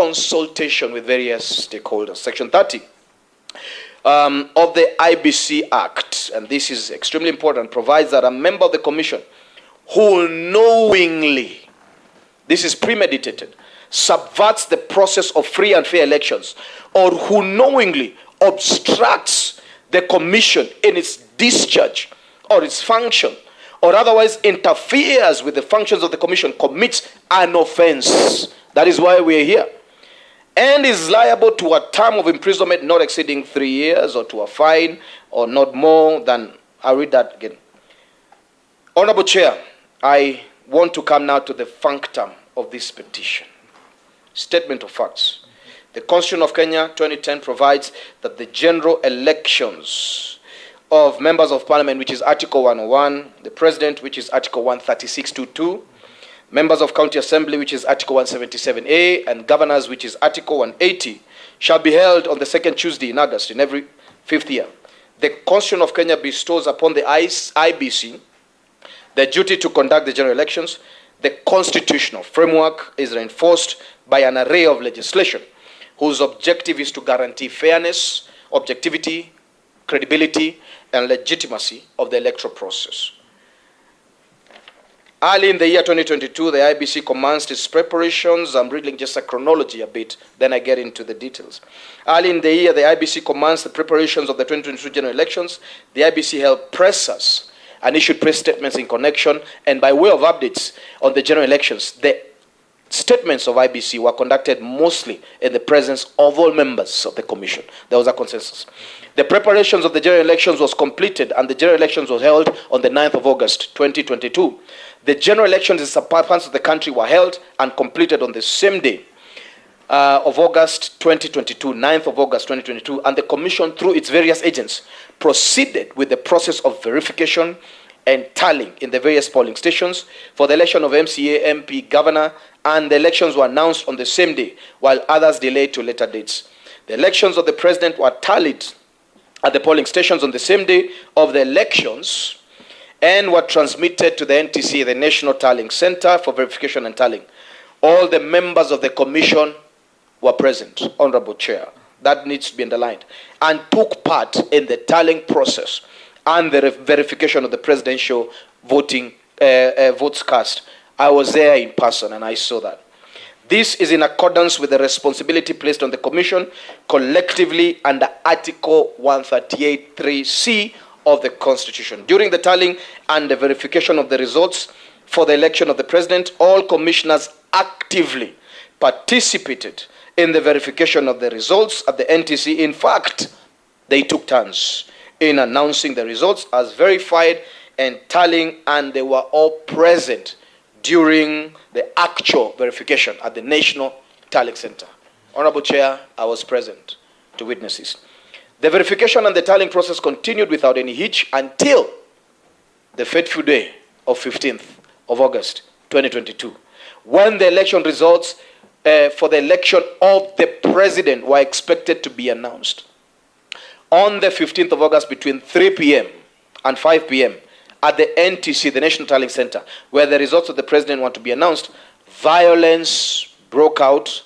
consultation with various stakeholders. Section 30 of the IEBC Act, and this is extremely important, provides that a member of the commission who knowingly, this is premeditated, subverts the process of free and fair elections, or who knowingly obstructs the commission in its discharge or its function, or otherwise interferes with the functions of the commission, commits an offense. That is why we are here. And is liable to a term of imprisonment not exceeding 3 years, or to a fine, or not more than, I'll read that again. Honorable Chair, I want to come now to the functum of this petition. Statement of facts. The Constitution of Kenya 2010 provides that the general elections of members of parliament, which is Article 101, the President, which is Article 136(2)(2), members of County Assembly, which is Article 177A, and governors, which is Article 180, shall be held on the second Tuesday in August in every 5th year. The Constitution of Kenya bestows upon the IEBC the duty to conduct the general elections. The constitutional framework is reinforced by an array of legislation whose objective is to guarantee fairness, objectivity, credibility, and legitimacy of the electoral process. Early in the year 2022, the IEBC commenced its preparations. I'm reading just a chronology a bit, then I get into the details. Early in the year, the IEBC commenced the preparations of the 2022 general elections. The IEBC held pressers and issued press statements in connection, and by way of updates on the general elections, the statements of IEBC were conducted mostly in the presence of all members of the commission. There was a consensus. The preparations of the general elections was completed, and the general elections was held on the 9th of August 2022. The general elections in some parts of the country were held and completed on the same day of August 2022, 9th of August 2022, and the commission, through its various agents, proceeded with the process of verification and tallying in the various polling stations for the election of MCA, MP, governor, and the elections were announced on the same day, while others delayed to later dates. The elections of the president were tallied at the polling stations on the same day of the elections and were transmitted to the NTC, the National Tallying Center, for verification and tallying. All the members of the commission were present, Honorable Chair. That needs to be underlined, and took part in the tallying process and the verification of the presidential voting votes cast. I was there in person and I saw that. This is in accordance with the responsibility placed on the commission collectively under Article 138(3)(c) of the Constitution. During the tallying and the verification of the results for the election of the president, all commissioners actively participated in the verification of the results at the NTC. In fact, they took turns in announcing the results as verified and tallying, and they were all present during the actual verification at the National Tallying Center. Honorable Chair, I was present to witness this. The verification and the tallying process continued without any hitch until the fateful day of 15th of August 2022, when the election results for the election of the president were expected to be announced. On the 15th of August, between 3 p.m. and 5 p.m. at the NTC, the National Tallying Center, where the results of the president were to be announced, violence broke out,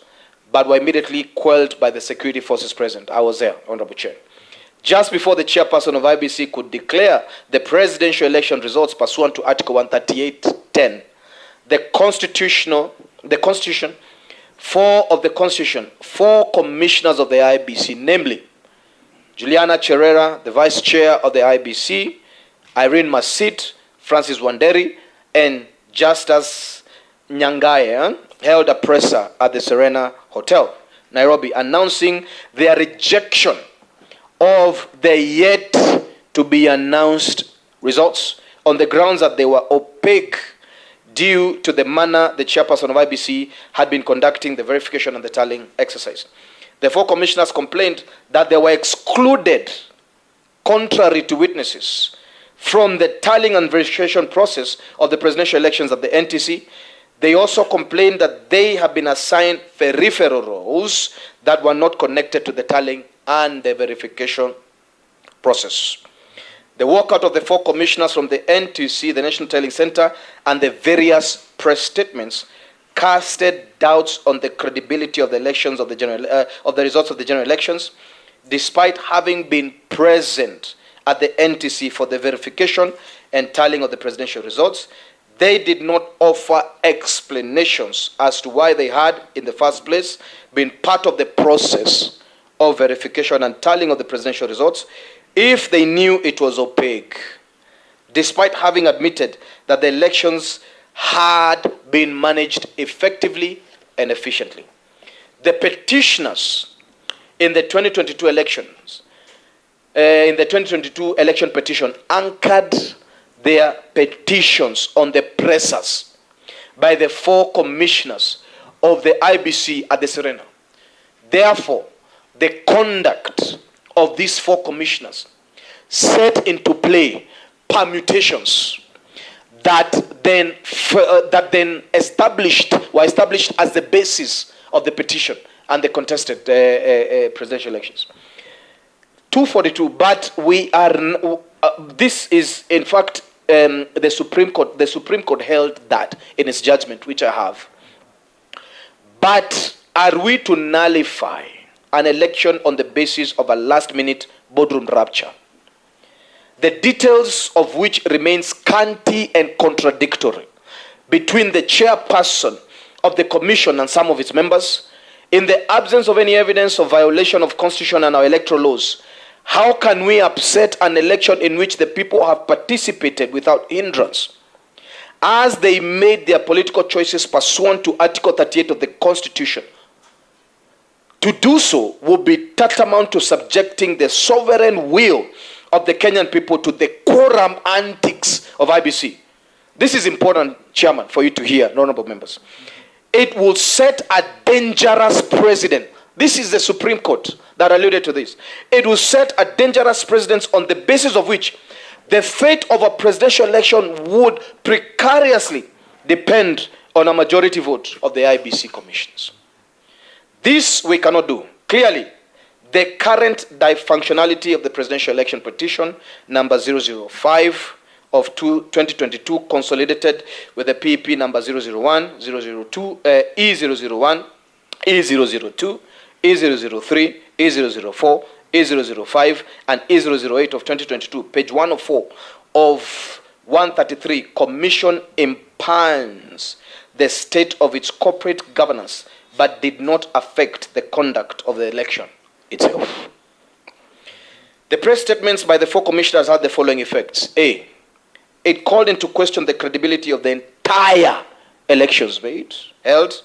but were immediately quelled by the security forces present. I was there, Honorable Chair. Just before the chairperson of IEBC could declare the presidential election results pursuant to Article 138(10), four commissioners of the IEBC, namely Juliana Cherera, the vice chair of the IEBC, Irene Masit, Francis Wanderi, and Justus Nyangaye, held a presser at the Serena Hotel, Nairobi, announcing their rejection of the yet to be announced results on the grounds that they were opaque due to the manner the chairperson of IEBC had been conducting the verification and the tallying exercise. The four commissioners complained that they were excluded, contrary to witnesses, from the tallying and verification process of the presidential elections at the NTC. They also complained that they have been assigned peripheral roles that were not connected to the tallying and the verification process. The walkout of the four commissioners from the NTC, the National Tallying Center, and the various press statements casted doubts on the credibility of the elections of the results of the general elections, despite having been present at the NTC for the verification and tallying of the presidential results. They did not offer explanations as to why they had, in the first place, been part of the process of verification and tallying of the presidential results if they knew it was opaque, despite having admitted that the elections had been managed effectively and efficiently. The petitioners in the 2022 elections, in the 2022 election petition, anchored their petitions on the pressers by the 4 commissioners of the IBC at the Serena. Therefore, the conduct of these 4 commissioners set into play permutations that then were established as the basis of the petition and the contested presidential elections. 242, but we are, this is in fact the Supreme Court held that in its judgment, which I have. But are we to nullify an election on the basis of a last-minute boardroom rapture, the details of which remain scanty and contradictory between the chairperson of the commission and some of its members, in the absence of any evidence of violation of constitution and our electoral laws? How can we upset an election in which the people have participated without hindrance, as they made their political choices pursuant to Article 38 of the Constitution? To do so would be tantamount to subjecting the sovereign will of the Kenyan people to the quorum antics of IBC. This is important, Chairman, for you to hear, honorable members. It will set a dangerous precedent. This is the Supreme Court that alluded to this. It will set a dangerous precedent on the basis of which the fate of a presidential election would precariously depend on a majority vote of the IBC commissioners. This we cannot do. Clearly, the current dysfunctionality of the presidential election petition, number 005 of 2022, consolidated with the PEP number 001, 002, E001, E002, E003, E004, E005, and E008 of 2022, page 104 of 133, Commission impugns the state of its corporate governance, but did not affect the conduct of the election itself. The press statements by the 4 commissioners had the following effects. A, it called into question the credibility of the entire elections held.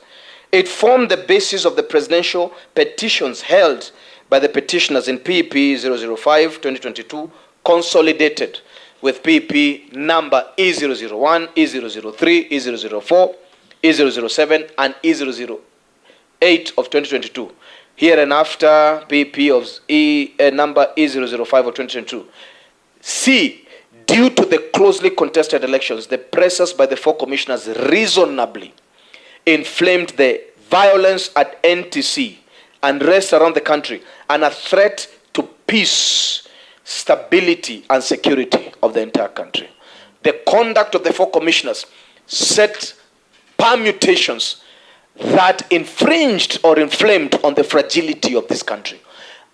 It formed the basis of the presidential petitions held by the petitioners in PEP 005 2022, consolidated with PEP number E001, E003, E004, E007, and E008 of 2022. Here and after PEP of number E005 of 2022. C, due to the closely contested elections, the pressers by the 4 commissioners reasonably inflamed the violence at NTC and rest around the country, and a threat to peace, stability, and security of the entire country. The conduct of the 4 commissioners set permutations that infringed or inflamed on the fragility of this country.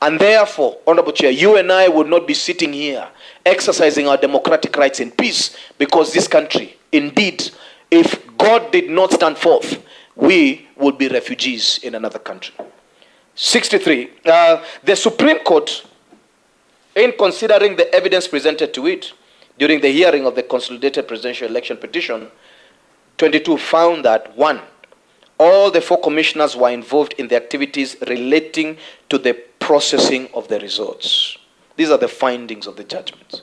And therefore, Honorable Chair, you and I would not be sitting here exercising our democratic rights in peace, because this country, indeed, if God did not stand forth, we would be refugees in another country. 63. The Supreme Court, in considering the evidence presented to it during the hearing of the consolidated presidential election petition 22, found that 1, all the 4 commissioners were involved in the activities relating to the processing of the results. These are the findings of the judgment.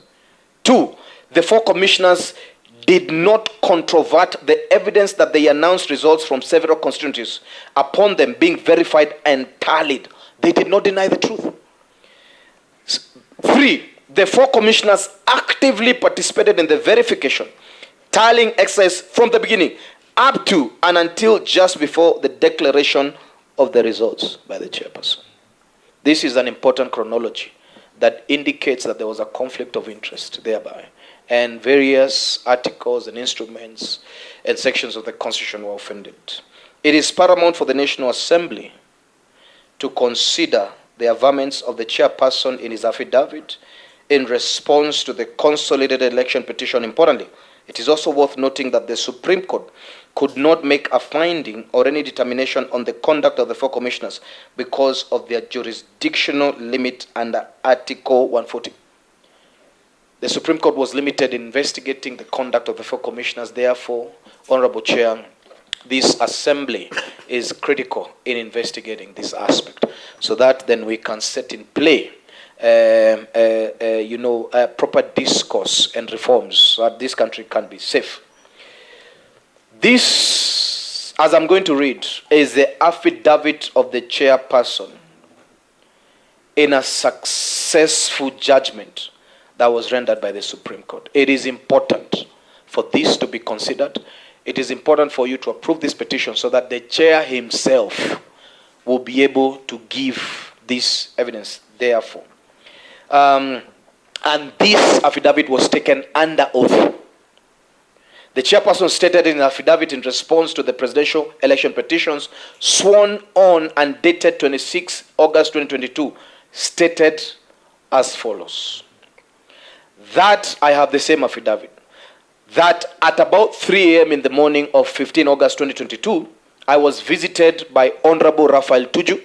2, the 4 commissioners did not controvert the evidence that they announced results from several constituencies upon them being verified and tallied. They did not deny the truth. 3, the 4 commissioners actively participated in the verification, tallying exercise from the beginning up to and until just before the declaration of the results by the chairperson. This is an important chronology that indicates that there was a conflict of interest thereby, and various articles and instruments and sections of the Constitution were offended. It is paramount for the National Assembly to consider the averments of the chairperson in his affidavit in response to the consolidated election petition. Importantly, it is also worth noting that the Supreme Court could not make a finding or any determination on the conduct of the four commissioners because of their jurisdictional limit under Article 140. The Supreme Court was limited in investigating the conduct of the four commissioners. Therefore, Honorable Chair, this assembly is critical in investigating this aspect, so that then we can set in play proper discourse and reforms so that this country can be safe. This, as I'm going to read, is the affidavit of the chairperson in a successful judgment that was rendered by the Supreme Court. It is important for this to be considered. It is important for you to approve this petition so that the chair himself will be able to give this evidence, therefore. And this affidavit was taken under oath. The chairperson stated in an affidavit in response to the presidential election petitions sworn on and dated 26 August 2022, stated as follows. That I have the same affidavit. That at about 3 a.m. in the morning of 15 August 2022, I was visited by Honorable Raphael Tuju,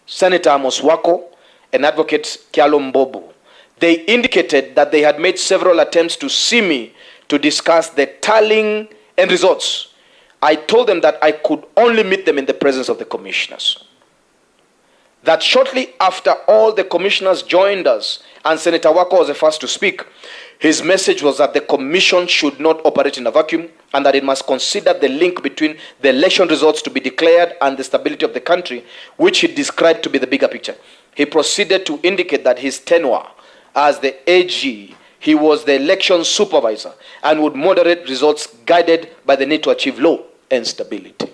Senator Amos Wako, and Advocate Kyalo Mbobo. They indicated that they had made several attempts to see me to discuss the tallying and results. I told them that I could only meet them in the presence of the commissioners. That shortly after all the commissioners joined us and Senator Wako was the first to speak, his message was that the commission should not operate in a vacuum and that it must consider the link between the election results to be declared and the stability of the country, which he described to be the bigger picture. He proceeded to indicate that his tenure as the AG, he was the election supervisor and would moderate results guided by the need to achieve law and stability.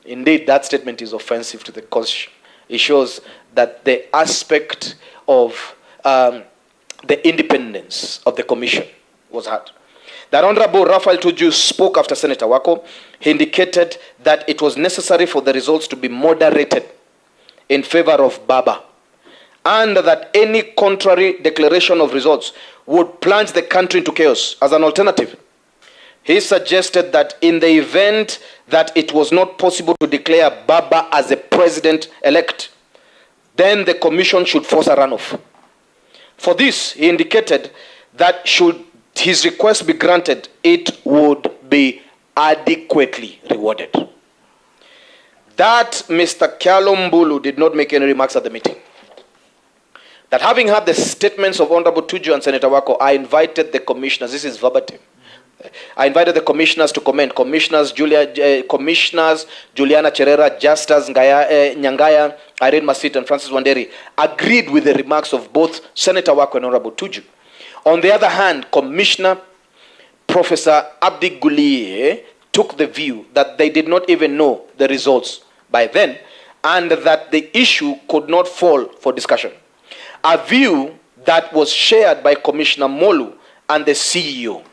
Indeed, that statement is offensive to the Constitution. It shows that the aspect of the independence of the commission was hurt. That Honorable Raphael Tuju spoke after Senator Wako. He indicated that it was necessary for the results to be moderated in favor of BAMBA, and that any contrary declaration of results would plunge the country into chaos. As an alternative, he suggested that in the event that it was not possible to declare BAMBA as a president-elect, then the commission should force a runoff. For this, he indicated that should his request be granted, it would be adequately rewarded. That Mr. Kyalo Mbulu did not make any remarks at the meeting. That having heard the statements of Honorable Tuju and Senator Wako, I invited the commissioners, this is verbatim, I invited the commissioners to comment. Commissioners Juliana Cherera, Justus Nyangaya, Irene Masit, and Francis Wanderi agreed with the remarks of both Senator Wako and Honorable Tuju. On the other hand, Commissioner Professor Abdi Gulie took the view that they did not even know the results by then and that the issue could not fall for discussion. A view that was shared by Commissioner Molu and the CEO.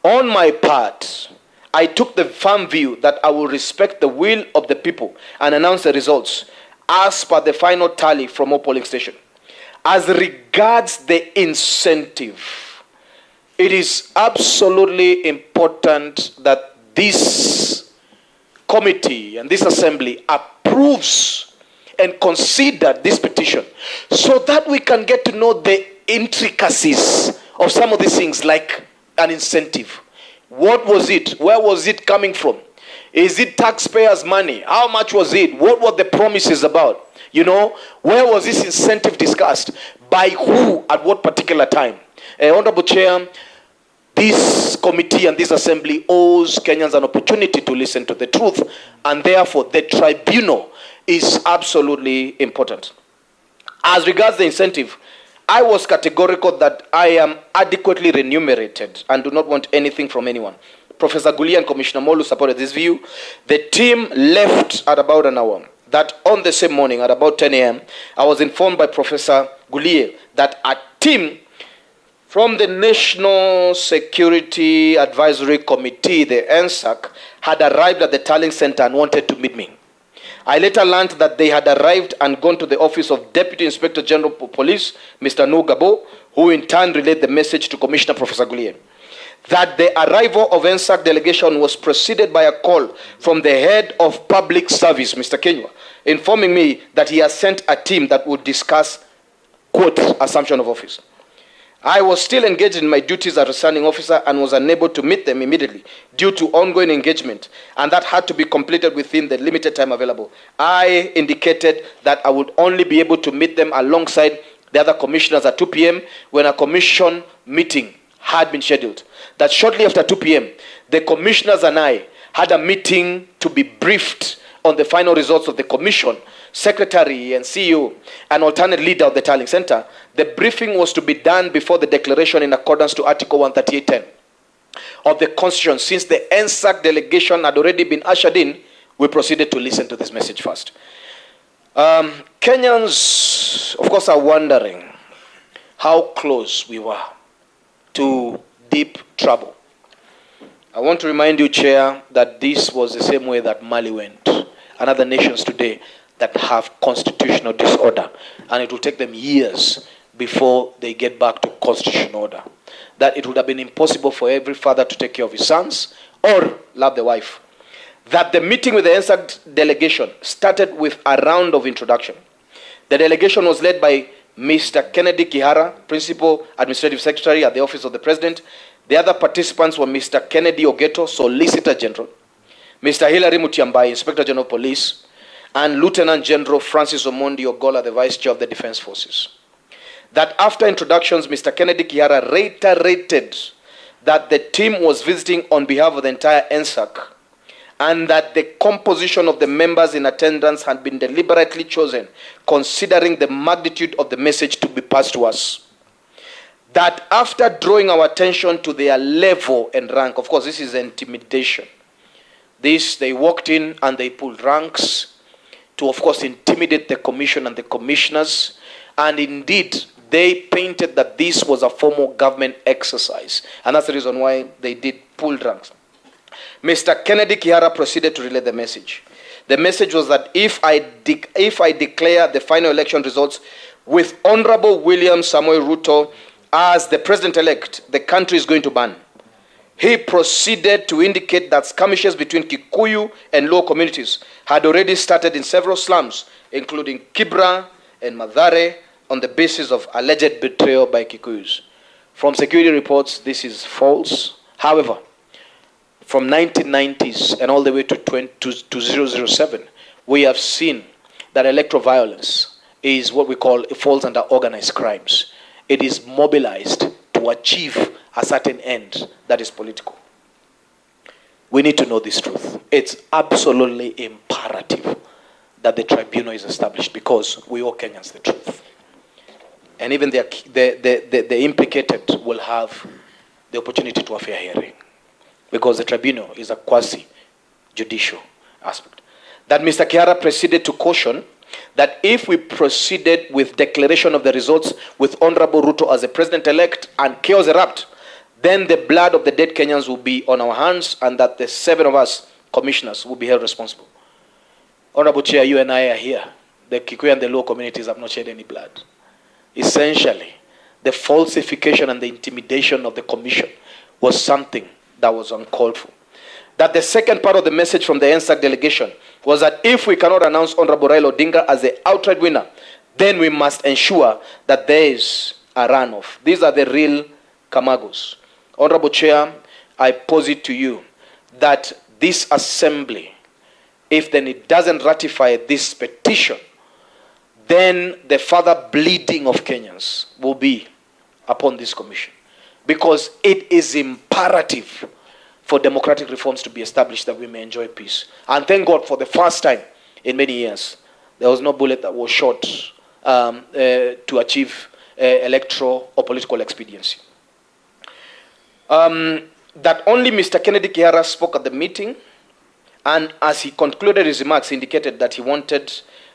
On my part, I took the firm view that I will respect the will of the people and announce the results as per the final tally from all polling stations. As regards the incentive, it is absolutely important that this committee and this assembly approves and consider this petition so that we can get to know the intricacies of some of these things, like an incentive. What was it? Where was it coming from? Is it taxpayers' money? How much was it? What were the promises about? You know, where was this incentive discussed? By who at what particular time? Honorable Chair, this committee and this assembly owes Kenyans an opportunity to listen to the truth, and therefore the tribunal is absolutely important. As regards the incentive, I was categorical that I am adequately remunerated and do not want anything from anyone. Professor Gulie and Commissioner Molu supported this view. The team left at about an hour. That on the same morning at about 10 a.m., I was informed by Professor Gulie that a team from the National Security Advisory Committee, the NSAC, had arrived at the tallying center and wanted to meet me. I later learned that they had arrived and gone to the office of Deputy Inspector General of Police, Mr. Nou Gabo, who in turn relayed the message to Commissioner Professor Gulie. That the arrival of NSAC delegation was preceded by a call from the head of public service, Mr. Kenywa, informing me that he has sent a team that would discuss, quote, assumption of office. I was still engaged in my duties as returning officer and was unable to meet them immediately due to ongoing engagement, and that had to be completed within the limited time available. I indicated that I would only be able to meet them alongside the other commissioners at 2 p.m. when a commission meeting had been scheduled. That shortly after 2 p.m., the commissioners and I had a meeting to be briefed on the final results of the commission, secretary and CEO, and alternate leader of the tallying center. The briefing was to be done before the declaration in accordance to Article 138.10 of the Constitution. Since the NSAC delegation had already been ushered in, we proceeded to listen to this message first. Kenyans, of course, are wondering how close we were to deep trouble. I want to remind you, Chair, that this was the same way that Mali went, and other nations today that have constitutional disorder, and it will take them years before they get back to constitutional order. That it would have been impossible for every father to take care of his sons or love the wife. That the meeting with the NSAC delegation started with a round of introduction. The delegation was led by Mr. Kennedy Kihara, Principal Administrative Secretary at the Office of the President. The other participants were Mr. Kennedy Ogeto, Solicitor General, Mr. Hilary Mutiambai, Inspector General of Police, and Lieutenant General Francis Omondi Ogola, the Vice Chair of the Defense Forces. That after introductions, Mr. Kennedy Kihara reiterated that the team was visiting on behalf of the entire NSAC, and that the composition of the members in attendance had been deliberately chosen, considering the magnitude of the message to be passed to us. That after drawing our attention to their level and rank, of course, this is intimidation. They walked in and they pulled ranks to, of course, intimidate the commission and the commissioners. And indeed, they painted that this was a formal government exercise. And that's the reason why they did pull ranks. Mr. Kennedy Kihara proceeded to relay the message. The message was that if I declare the final election results with Honorable William Samoei Ruto as the president-elect, the country is going to burn. He proceeded to indicate that skirmishes between Kikuyu and Luo communities had already started in several slums, including Kibra and Mathare, on the basis of alleged betrayal by Kikuyus. From security reports, this is false. However, from 1990s and all the way to 2007, we have seen that electoral violence is what we call, it falls under organized crimes. It is mobilized to achieve a certain end that is political. We need to know this truth. It's absolutely imperative that the tribunal is established because we owe Kenyans the truth. And even the implicated will have the opportunity to a fair hearing because the tribunal is a quasi-judicial aspect. That Mr. Kihara proceeded to caution that if we proceeded with declaration of the results with Honorable Ruto as the president-elect and chaos erupt, then the blood of the dead Kenyans will be on our hands and that the 7 of us commissioners will be held responsible. Honorable Chair, you and I are here. The Kikuyu and the Luo communities have not shed any blood. Essentially, the falsification and the intimidation of the commission was something that was uncalled for. That the second part of the message from the NSAC delegation was that if we cannot announce Honorable Raila Odinga as the outright winner, then we must ensure that there is a runoff. These are the real Kamagos. Honorable Chair, I posit to you that this assembly, if then it doesn't ratify this petition, then the further bleeding of Kenyans will be upon this commission. Because it is imperative for democratic reforms to be established that we may enjoy peace. And thank God for the first time in many years, there was no bullet that was shot to achieve electoral or political expediency. That only Mr. Kennedy Kihara spoke at the meeting, and as he concluded his remarks, he indicated that he wanted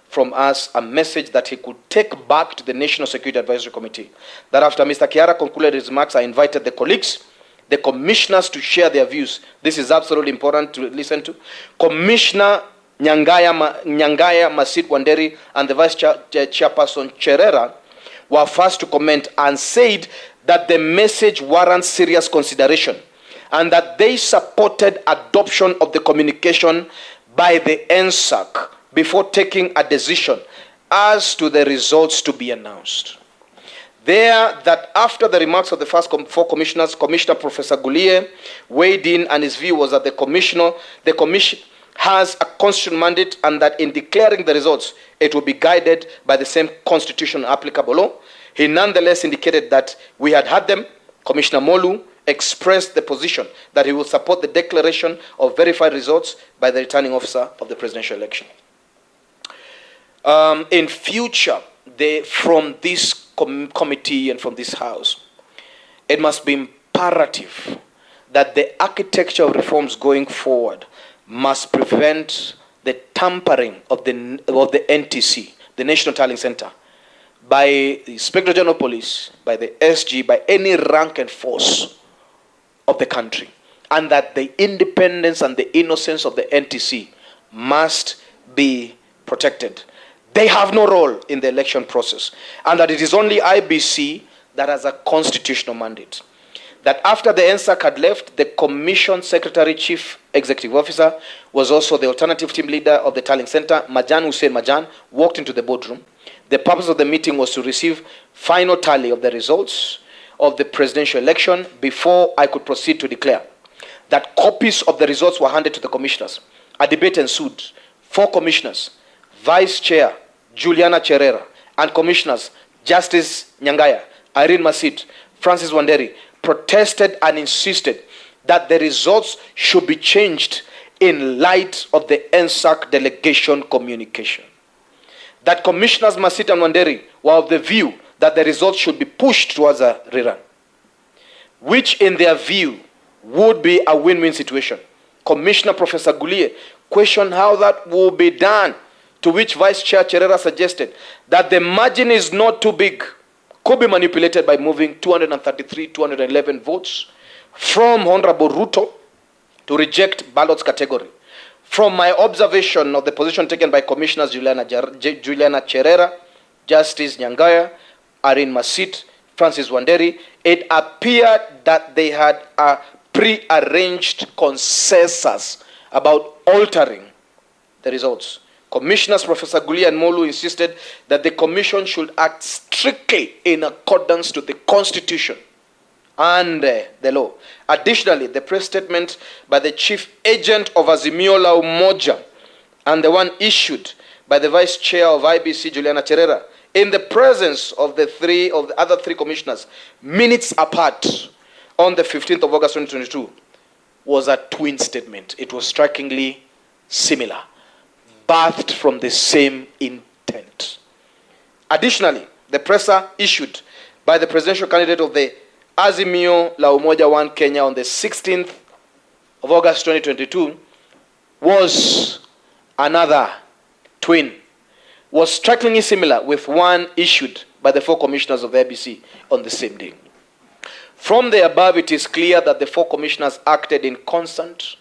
from us a message that he could take back to the National Security Advisory Committee. That after Mr. Kihara concluded his remarks, I invited the colleagues, the commissioners to share their views. This is absolutely important to listen to. Commissioner Nyangaya Masit Wanderi and the Vice Chairperson Cherera were first to comment and said that the message warrants serious consideration and that they supported adoption of the communication by the NSAC before taking a decision as to the results to be announced. There, that after the remarks of the first four commissioners, Commissioner Professor Gulie weighed in, and his view was that the commission has a constitutional mandate and that in declaring the results, it will be guided by the same constitution applicable law. He nonetheless indicated that we had had them. Commissioner Molu expressed the position that he will support the declaration of verified results by the returning officer of the presidential election. In future, from this committee and from this house, it must be imperative that the architecture of reforms going forward must prevent the tampering of the NTC, the National Tallying Center, by the Inspector General of Police, by the SG, by any rank and force of the country, and that the independence and the innocence of the NTC must be protected. They have no role in the election process, and that it is only IBC that has a constitutional mandate. That after the NSAC had left, the Commission Secretary Chief Executive Officer was also the alternative team leader of the Tallying Center, Majan Hussein Majan, walked into the boardroom. The purpose of the meeting was to receive final tally of the results of the presidential election before I could proceed to declare that copies of the results were handed to the commissioners. A debate ensued. 4 commissioners, Vice Chair Juliana Cherera, and Commissioners Justice Nyangaya, Irene Masit, Francis Wanderi, protested and insisted that the results should be changed in light of the NSAC delegation communication. That Commissioners Masit and Wanderi were of the view that the results should be pushed towards a rerun, which in their view would be a win-win situation. Commissioner Professor Gulie questioned how that will be done, to which Vice Chair Cherera suggested that the margin is not too big, could be manipulated by moving 211 votes from Honorable Ruto to reject ballots category. From my observation of the position taken by Commissioners Juliana Cherera, Justice Nyangaya, Irene Masit, Francis Wanderi, it appeared that they had a pre-arranged consensus about altering the results. Commissioners Professor Gulia and Molu insisted that the commission should act strictly in accordance to the Constitution and the law. Additionally, the press statement by the chief agent of Azimio La Umoja and the one issued by the vice chair of IBC, Juliana Cherera, in the presence of the other three commissioners, minutes apart, on the 15th of August 2022, was a twin statement. It was strikingly similar, birthed from the same intent. Additionally, the presser issued by the presidential candidate of the Azimio La Umoja One Kenya on the 16th of August 2022 was another twin, was strikingly similar with one issued by the 4 commissioners of the IEBC on the same day. From the above, it is clear that the 4 commissioners acted in concert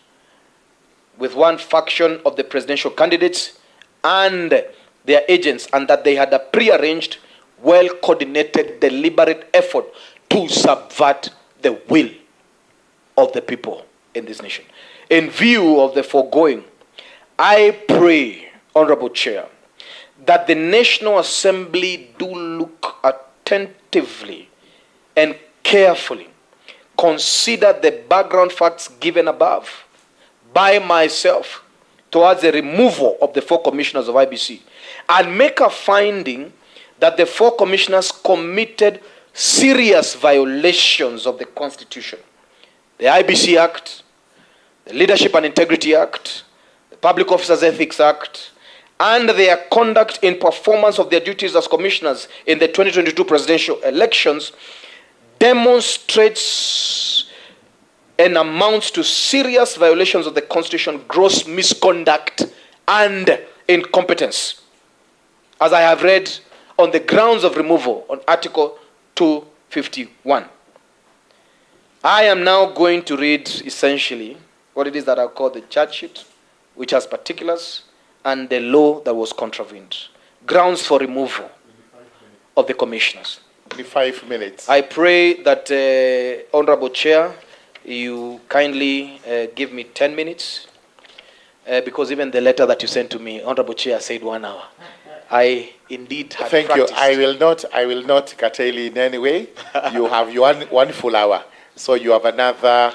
with one faction of the presidential candidates and their agents, and that they had a pre-arranged, well-coordinated, deliberate effort to subvert the will of the people in this nation. In view of the foregoing, I pray, Honorable Chair, that the National Assembly do look attentively and carefully consider the background facts given above by myself towards the removal of the 4 commissioners of IBC, and make a finding that the 4 commissioners committed serious violations of the Constitution, the IBC Act, the Leadership and Integrity Act, the Public Officers Ethics Act, and their conduct in performance of their duties as commissioners in the 2022 presidential elections demonstrates and amounts to serious violations of the Constitution, gross misconduct, and incompetence, as I have read on the grounds of removal on Article 251. I am now going to read essentially what it is that I call the charge sheet, which has particulars, and the law that was contravened. Grounds for removal of the commissioners. 5 minutes. I pray that, Honorable Chair, you kindly give me 10 minutes, because even the letter that you sent to me, Honorable Chair, said 1 hour. I indeed have Thank practiced. you. I will not curtail in any way. You have one full hour. So you have another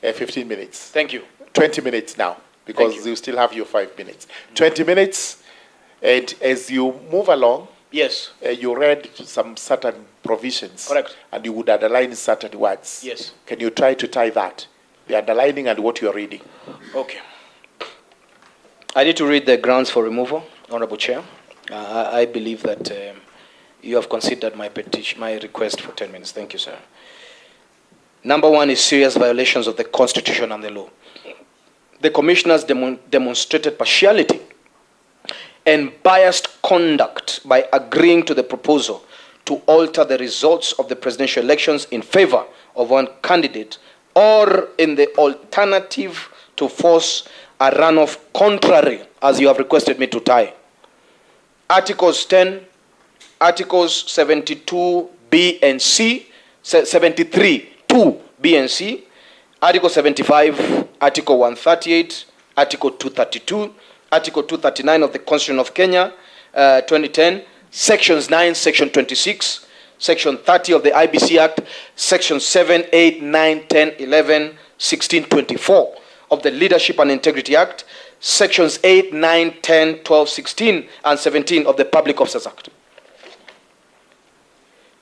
15 minutes. Thank you. 20 minutes now, because you still have your 5 minutes. 20 minutes, and as you move along, yes, you read some certain provisions. Correct. And you would underline certain words. Yes. Can you try to tie that, the underlining and what you're reading? Okay. I need to read the grounds for removal, Honorable Chair. I believe that you have considered my petition, my request for 10 minutes. Thank you, sir. Number 1 is serious violations of the Constitution and the law. The commissioners demonstrated partiality and biased conduct by agreeing to the proposal to alter the results of the presidential elections in favor of one candidate, or in the alternative to force a runoff contrary, as you have requested me to tie. Articles 10, Articles 72B and C, 73, 2B and C, Article 75, Article 138, Article 232, Article 239 of the Constitution of Kenya, 2010, Sections 9, Section 26, Section 30 of the IBC Act, Section 7, 8, 9, 10, 11, 16, 24 of the Leadership and Integrity Act, Sections 8, 9, 10, 12, 16, and 17 of the Public Officers Act.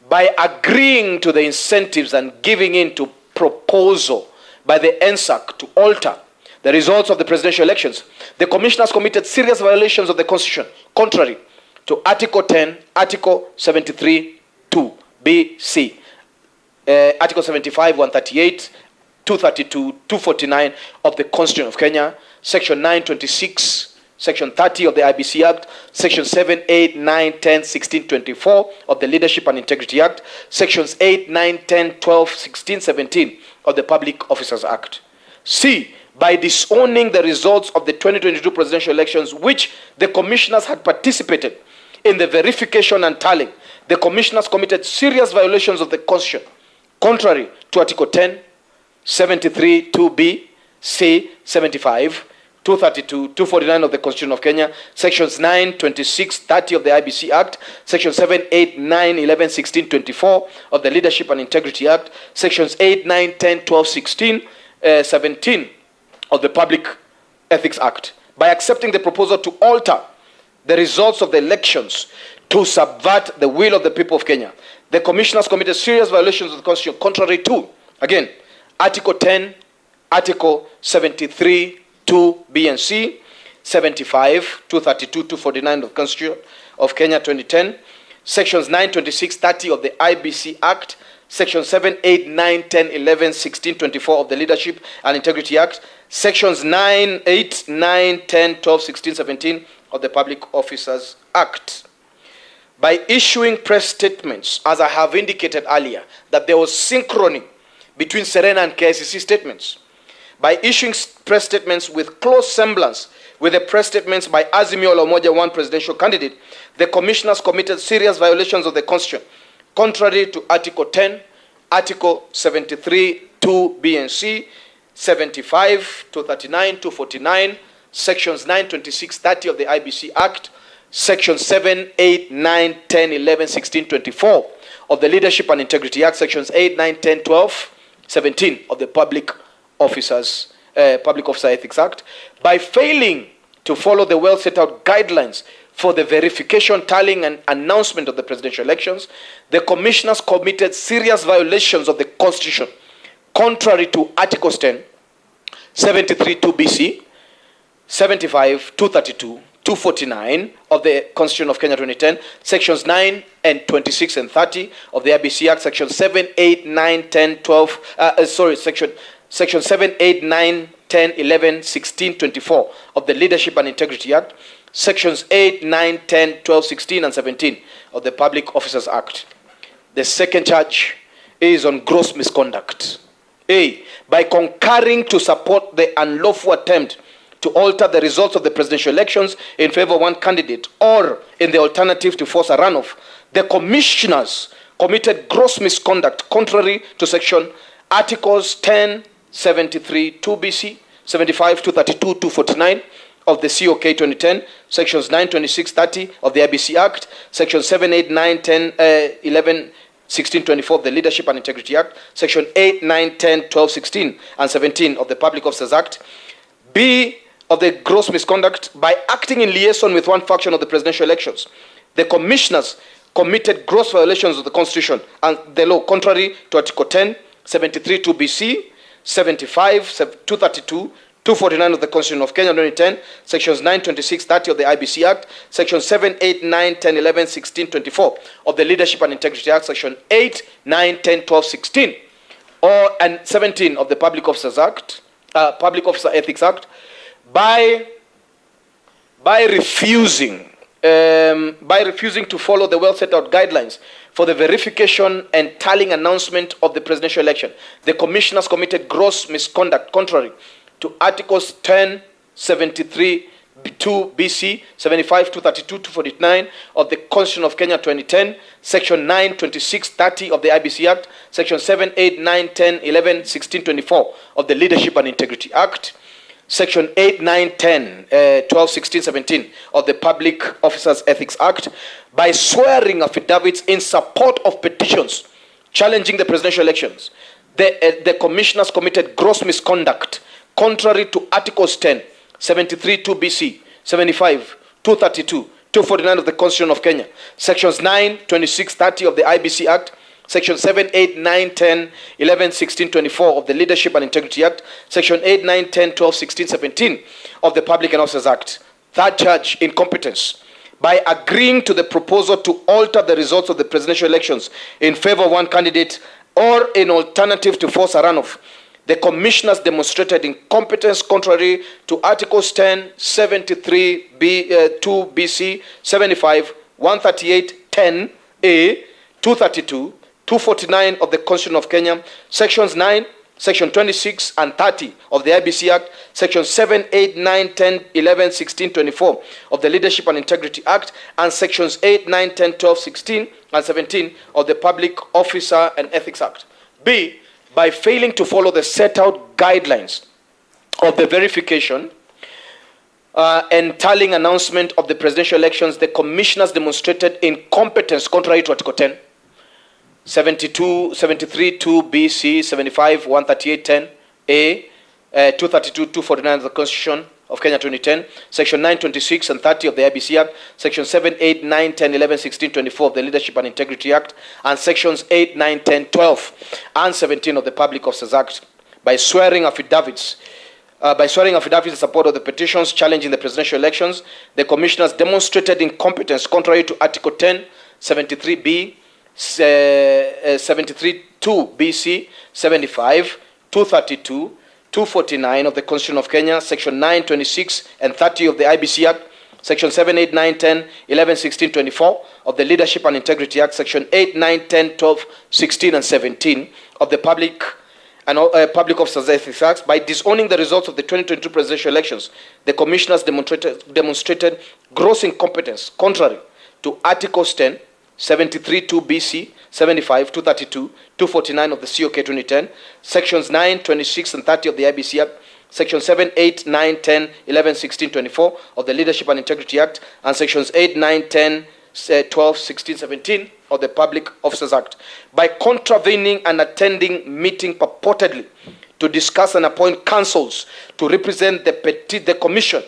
By agreeing to the incentives and giving in to proposal by the NSAC to alter the results of the presidential elections, the commissioners committed serious violations of the Constitution, contrary to Article 10, Article 73, 2B, C, Article 75, 138, 232, 249 of the Constitution of Kenya, Section 926, Section 30 of the IBC Act, Section 7, 8, 9, 10, 16, 24 of the Leadership and Integrity Act, Sections 8, 9, 10, 12, 16, 17 of the Public Officers Act. C, by disowning the results of the 2022 presidential elections, which the commissioners had participated in the verification and tallying, the commissioners committed serious violations of the Constitution, contrary to Article 10, 73, 2B, C, 75, 232, 249 of the Constitution of Kenya, Sections 9, 26, 30 of the IBC Act, Section 7, 8, 9, 11, 16, 24 of the Leadership and Integrity Act, Sections 8, 9, 10, 12, 16, 17 of the Public Ethics Act. By accepting the proposal to alter the results of the elections to subvert the will of the people of Kenya, the commissioners committed serious violations of the Constitution, contrary to, again, Article 10, Article 73, 2B and C, 75, 232, 249 of the Constitution of Kenya 2010, Sections 9, 26, 30 of the IBC Act, Section 7, 8, 9, 10, 11, 16, 24 of the Leadership and Integrity Act, Sections 9, 8, 9, 10, 12, 16, 17 of the Public Officers Act. By issuing press statements, as I have indicated earlier, that there was synchrony between Serena and KICC statements. By issuing press statements with close semblance with the press statements by Azimio la Umoja One presidential candidate, the commissioners committed serious violations of the Constitution, contrary to Article 10, Article 73, 2B and C, 75, 239, 249, Sections 9, 26, 30 of the IBC Act, Section 7, 8, 9, 10, 11, 16, 24 of the Leadership and Integrity Act, Sections 8, 9, 10, 12, 17 of the Public Officer Ethics Act. By failing to follow the well set out guidelines for the verification, tallying, and announcement of the presidential elections, the commissioners committed serious violations of the Constitution, contrary to Articles 10, 73, 2BC, 75, 232, 249 of the Constitution of Kenya 2010, Sections 9 and 26 and 30 of the IBC Act, Section 7, 8, 9, 10, 12, Section 7, 8, 9, 10, 11, 16, 24 of the Leadership and Integrity Act, Sections 8, 9, 10, 12, 16, and 17 of the Public Officers Act. The second charge is on gross misconduct. A. By concurring to support the unlawful attempt to alter the results of the presidential elections in favor of one candidate, or in the alternative to force a runoff, the commissioners committed gross misconduct contrary to section Articles 10, 73, 2BC, 75, 232, 249 of the COK 2010, sections 9, 26, 30 of the IEBC Act, sections 7, 8, 9, 10, 11, 16, 24 of the Leadership and Integrity Act, section 8, 9, 10, 12, 16, and 17 of the Public Officers Act. B, of the gross misconduct by acting in liaison with one faction of the presidential elections. The commissioners committed gross violations of the Constitution and the law contrary to Article 10, 73, 2BC, 75, 232, 249 of the Constitution of Kenya 2010, sections 9, 26, 30 of the IEBC Act, section 7, 8, 9, 10, 11, 16, 24 of the Leadership and Integrity Act, section 8, 9, 10, 12, 16, and 17 of the Public Officers Act, Public Officer Ethics Act, by refusing to follow the well set out guidelines for the verification and tallying announcement of the presidential election. The commissioners committed gross misconduct contrary to Articles 10, 73, 2 BC, 75, 232, 249 of the Constitution of Kenya 2010, Section 9, 26, 30 of the IEBC Act, Section 7, 8, 9, 10, 11, 16, 24 of the Leadership and Integrity Act, Section 8, 9, 10, 12, 16, 17 of the Public Officers Ethics Act, by swearing affidavits in support of petitions challenging the presidential elections. The commissioners committed gross misconduct contrary to Articles 10, 73, 2 BC, 75, 232, 249 of the Constitution of Kenya, Sections 9, 26, 30 of the IEBC Act, Section 7, 8, 9, 10, 11, 16, 24 of the Leadership and Integrity Act, Section 8, 9, 10, 12, 16, 17 of the Public and Officers Act. Third charge, incompetence. By agreeing to the proposal to alter the results of the presidential elections in favor of one candidate or in alternative to force a runoff, the commissioners demonstrated incompetence contrary to Articles 10, 73, 2 BC, 75, 138, 10A, 232, 249 of the Constitution of Kenya, Sections 9, Section 26 and 30 of the IEBC Act, Section 7, 8, 9, 10, 11, 16, 24 of the Leadership and Integrity Act, and Sections 8, 9, 10, 12, 16, and 17 of the Public Officer and Ethics Act. B, by failing to follow the set out guidelines of the verification and tallying announcement of the presidential elections, the commissioners demonstrated incompetence contrary to Article 10, 72, 73, 2 BC, 75, 138, 10 A, 232, 249 of the Constitution of Kenya 2010, Section 9, 26 and 30 of the IEBC Act, Section 7, 8, 9, 10, 11, 16, 24 of the Leadership and Integrity Act, and Sections 8, 9, 10, 12 and 17 of the Public Officers Act. By swearing affidavits in support of the petitions challenging the presidential elections, the commissioners demonstrated incompetence contrary to Article 10, 73B, 73, 2 BC, 75, 232, 249 of the Constitution of Kenya, Section 9, 26 and 30 of the IEBC Act, Section 7, 8, 9, 10, 11, 16, 24 of the Leadership and Integrity Act, Section 8, 9, 10, 12, 16 and 17 of the Public Officers Ethics Act. By disowning the results of the 2022 presidential elections, the commissioners demonstrated gross incompetence contrary to Articles 10, 73, 2 BC, 75, 232, 249 of the COK 2010, Sections 9, 26 and 30 of the IEBC Act, Section 7, 8, 9, 10, 11, 16, 24 of the Leadership and Integrity Act, and Sections 8, 9, 10, 12, 16, 17 of the Public Officers Act. By contravening and attending meeting purportedly to discuss and appoint counsels to represent the Commission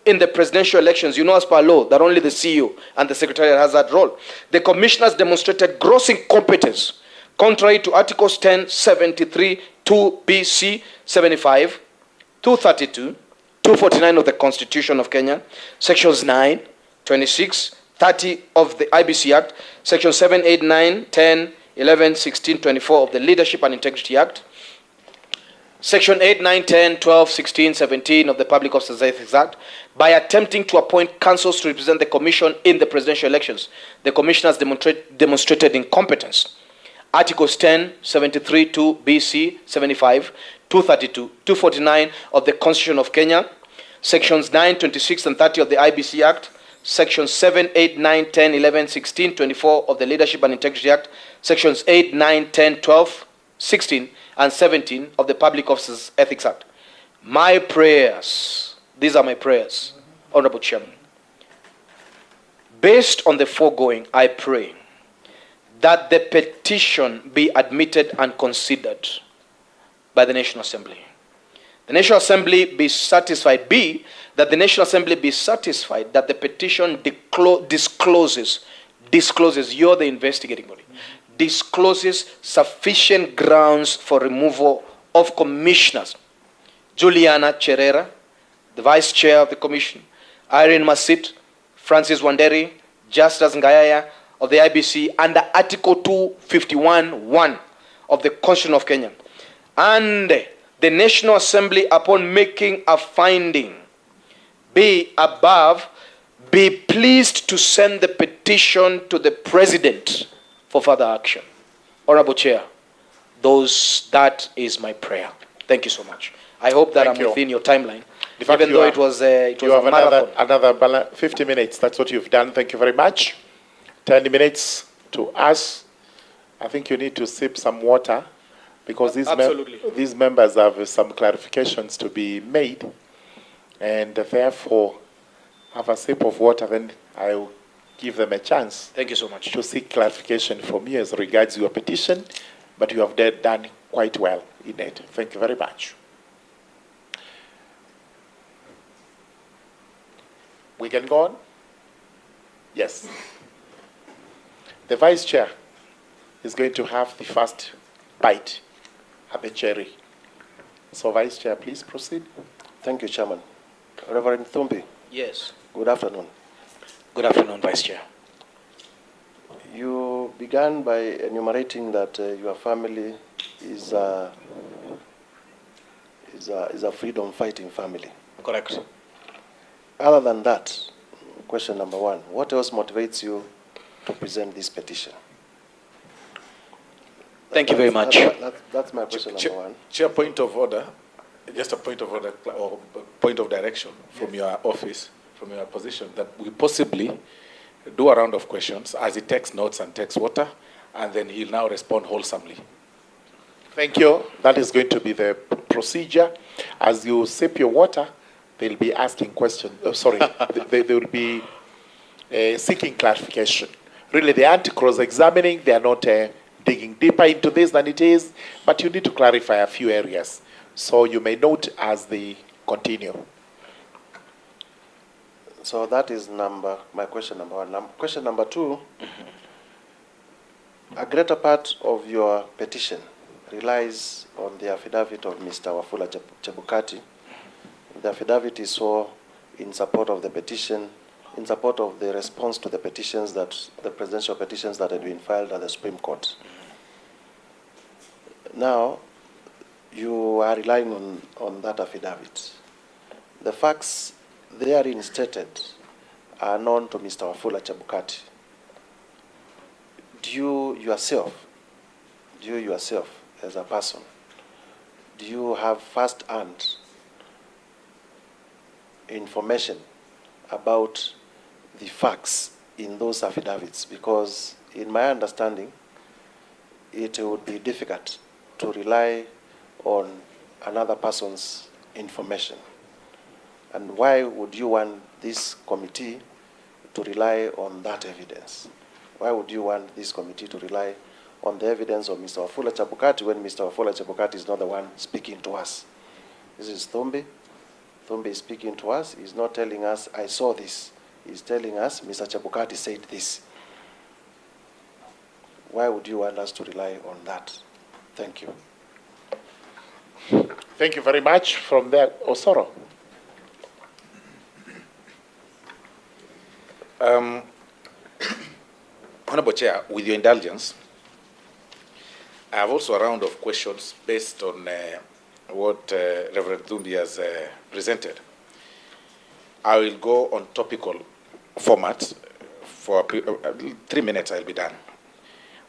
in the presidential elections, you know, as per law, that only the CEO and the Secretariat has that role. The commissioners demonstrated gross incompetence contrary to Articles 10, 73, 2 BC, 75, 232, 249 of the Constitution of Kenya, Sections 9, 26, 30 of the IEBC Act, Section 7, 8, 9, 10, 11, 16, 24 of the Leadership and Integrity Act, Section 8, 9, 10, 12, 16, 17 of the Public Officers Ethics Act, by attempting to appoint counsels to represent the Commission in the presidential elections. The commissioners demonstrated incompetence. Articles 10, 73 to BC 75, 232, 249 of the Constitution of Kenya, Sections 9, 26, and 30 of the IBC Act, Sections 7, 8, 9, 10, 11, 16, 24 of the Leadership and Integrity Act, Sections 8, 9, 10, 12, 16, and 17 of the Public Officers Ethics Act. My prayers, these are my prayers, Honorable Chairman. Based on the foregoing, I pray that the petition be admitted and considered by the National Assembly. The National Assembly be satisfied, that the National Assembly be satisfied that the petition discloses, you're the investigating body, discloses sufficient grounds for removal of commissioners. Juliana Cherera, the Vice Chair of the Commission, Irene Masit, Francis Wanderi, Justus Ngayaya of the IBC under Article 251(1) of the Constitution of Kenya. And the National Assembly, upon making a finding, be pleased to send the petition to the President for further action. Honorable Chair, that is my prayer. Thank you so much. I hope that I'm within your timeline. Even though it was a marathon. Another 50 minutes. That's what you've done. Thank you very much. 10 minutes to us. I think you need to sip some water because these members have some clarifications to be made, and therefore have a sip of water. Then I will give them a chance. Thank you so much. To seek clarification from you as regards your petition, but you have done quite well in it. Thank you very much. We can go on? Yes. The Vice Chair is going to have the first bite at the cherry. So, Vice Chair, please proceed. Thank you, Chairman. Reverend Thumbi. Yes. Good afternoon. Good afternoon, Vice Chair. You began by enumerating that your family is a freedom-fighting family. Correct. Other than that, question number one, what else motivates you to present this petition? Thank you very much. That's my question number one. Chair, point of order, just a point of order or point of direction from your office, from your position, that we possibly do a round of questions as he takes notes and takes water, and then he'll now respond wholesomely. Thank you. That is going to be the procedure. As you sip your water, they'll be asking questions. They will be seeking clarification. Really, they aren't cross-examining. They are not digging deeper into this than it is, but you need to clarify a few areas. So you may note as they continue. So that is my question number one. Question number two, a greater part of your petition relies on the affidavit of Mr. Wafula Chebukati. The affidavit is so in support of the petition, in support of the response to the petitions the presidential petitions that had been filed at the Supreme Court. Now, you are relying on that affidavit. The facts therein stated are known to Mr. Wafula Chebukati. Do you yourself, as a person, do you have first-hand information about the facts in those affidavits? Because in my understanding, it would be difficult to rely on another person's information. And why would you want this committee to rely on that evidence? Why would you want this committee to rely on the evidence of Mr. Wafula Chebukati when Mr. Wafula Chebukati is not the one speaking to us? This is Thumbi. Thumbi is speaking to us. He's not telling us, I saw this. He's telling us, Mr. Chebukati said this. Why would you want us to rely on that? Thank you. Thank you very much. From there, Osoro. Honorable Chair, with your indulgence, I have also a round of questions based on what Reverend Thumbi has presented. I will go on topical format. For 3 minutes, I'll be done.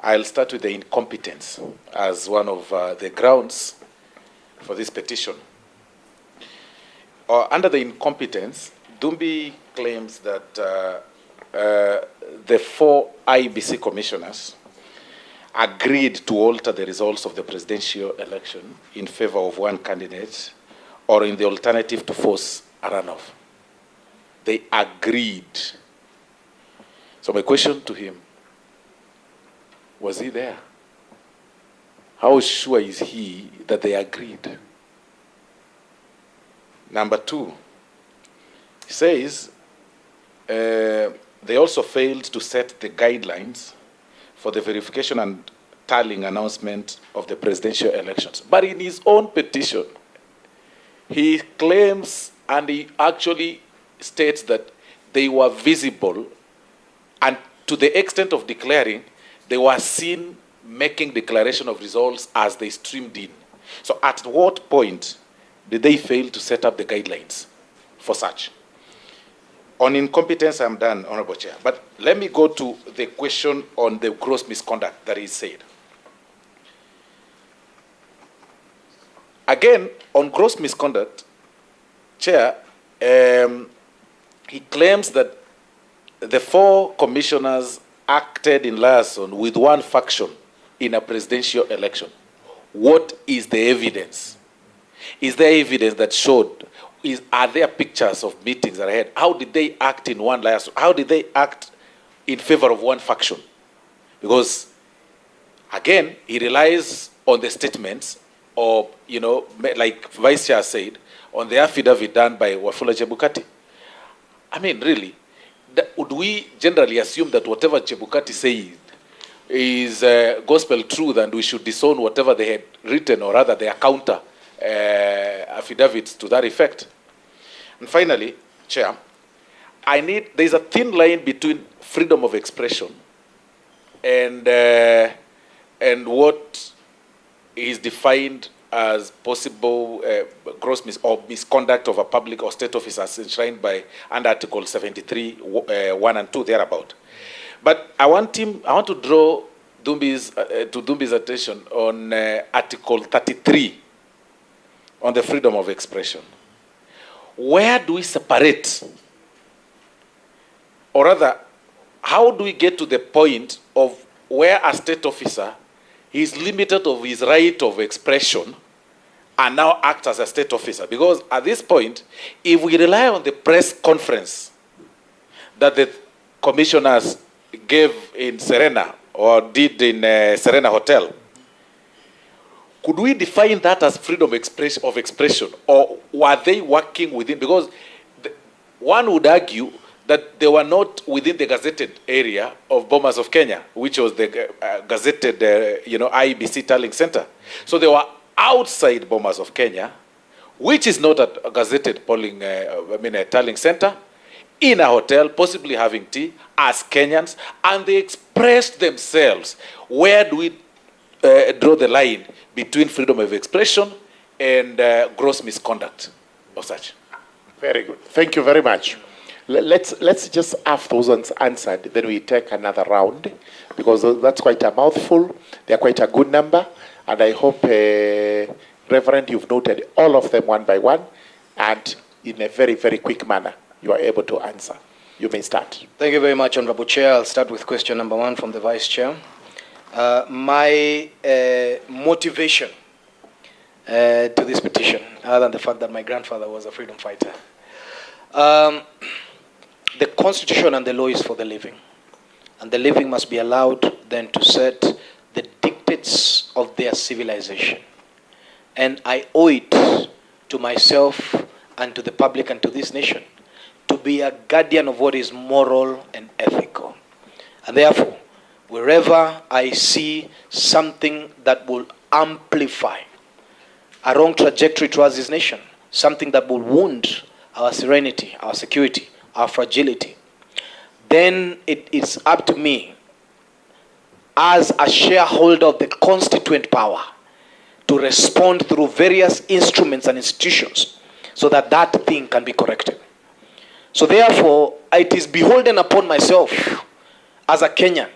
I'll start with the incompetence as one of the grounds for this petition. Under the incompetence, Dumbi claims that the 4 IEBC commissioners agreed to alter the results of the presidential election in favor of one candidate, or in the alternative to force a runoff. They agreed. So my question to him, was he there? How sure is he that they agreed? Number 2, he says they also failed to set the guidelines for the verification and tallying announcement of the presidential elections. But in his own petition, he claims, and he actually states, that they were visible, and to the extent of declaring, they were seen making declaration of results as they streamed in. So at what point did they fail to set up the guidelines for such? On incompetence, I'm done, Honorable Chair. But let me go to the question on the gross misconduct that is said. Again, on gross misconduct, Chair, he claims that the 4 commissioners acted in liaison with one faction in a presidential election. What is the evidence? Is there evidence that showed? Are there pictures of meetings that I had? How did they act in one liaison? How did they act in favor of one faction? Because, again, he relies on the statements of, like Vice Chair said, on the affidavit done by Wafula Chebukati. I mean, really, would we generally assume that whatever Chebukati said is gospel truth, and we should disown whatever they had written, or rather their counter affidavits to that effect? And finally, Chair, there's a thin line between freedom of expression and what is defined as possible gross misconduct of a public or state officer as enshrined by under Article 73, 1 and 2, thereabout. But I want to draw Dumbi's attention on Article 33 on the freedom of expression. Where do we separate? Or rather, how do we get to the point of where a state officer is limited of his right of expression and now acts as a state officer? Because at this point, if we rely on the press conference that the commissioners gave in Serena, or did in Serena Hotel, could we define that as freedom of expression, or were they working within? Because one would argue that they were not within the gazetted area of Bomas of Kenya, which was the gazetted, IEBC tallying center. So they were outside Bomas of Kenya, which is not a gazetted tallying center, in a hotel, possibly having tea, as Kenyans, and they expressed themselves. Where do we draw the line between freedom of expression and gross misconduct of such? Very good. Thank you very much. Let's just have those ones answered, then we take another round, because that's quite a mouthful. They're quite a good number, and I hope, Reverend, you've noted all of them one by one, and in a very, very quick manner, you are able to answer. You may start. Thank you very much, Honorable Chair. I'll start with question number 1 from the Vice Chair. My motivation to this petition, other than the fact that my grandfather was a freedom fighter. The Constitution and the law is for the living. And the living must be allowed then to set the dictates of their civilization. And I owe it to myself and to the public and to this nation to be a guardian of what is moral and ethical. And therefore, wherever I see something that will amplify a wrong trajectory towards this nation, something that will wound our serenity, our security, our fragility, then it is up to me as a shareholder of the constituent power to respond through various instruments and institutions so that that thing can be corrected. So therefore, it is beholden upon myself as a Kenyan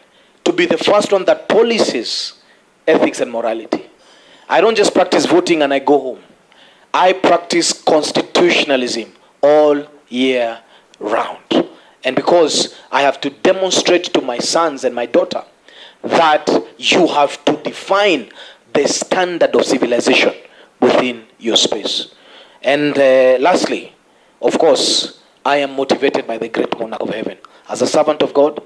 to be the first one that policies ethics and morality. I don't just practice voting and I go home. I practice constitutionalism all year round. And because I have to demonstrate to my sons and my daughter that you have to define the standard of civilization within your space. And lastly, of course, I am motivated by the great monarch of heaven. As a servant of God,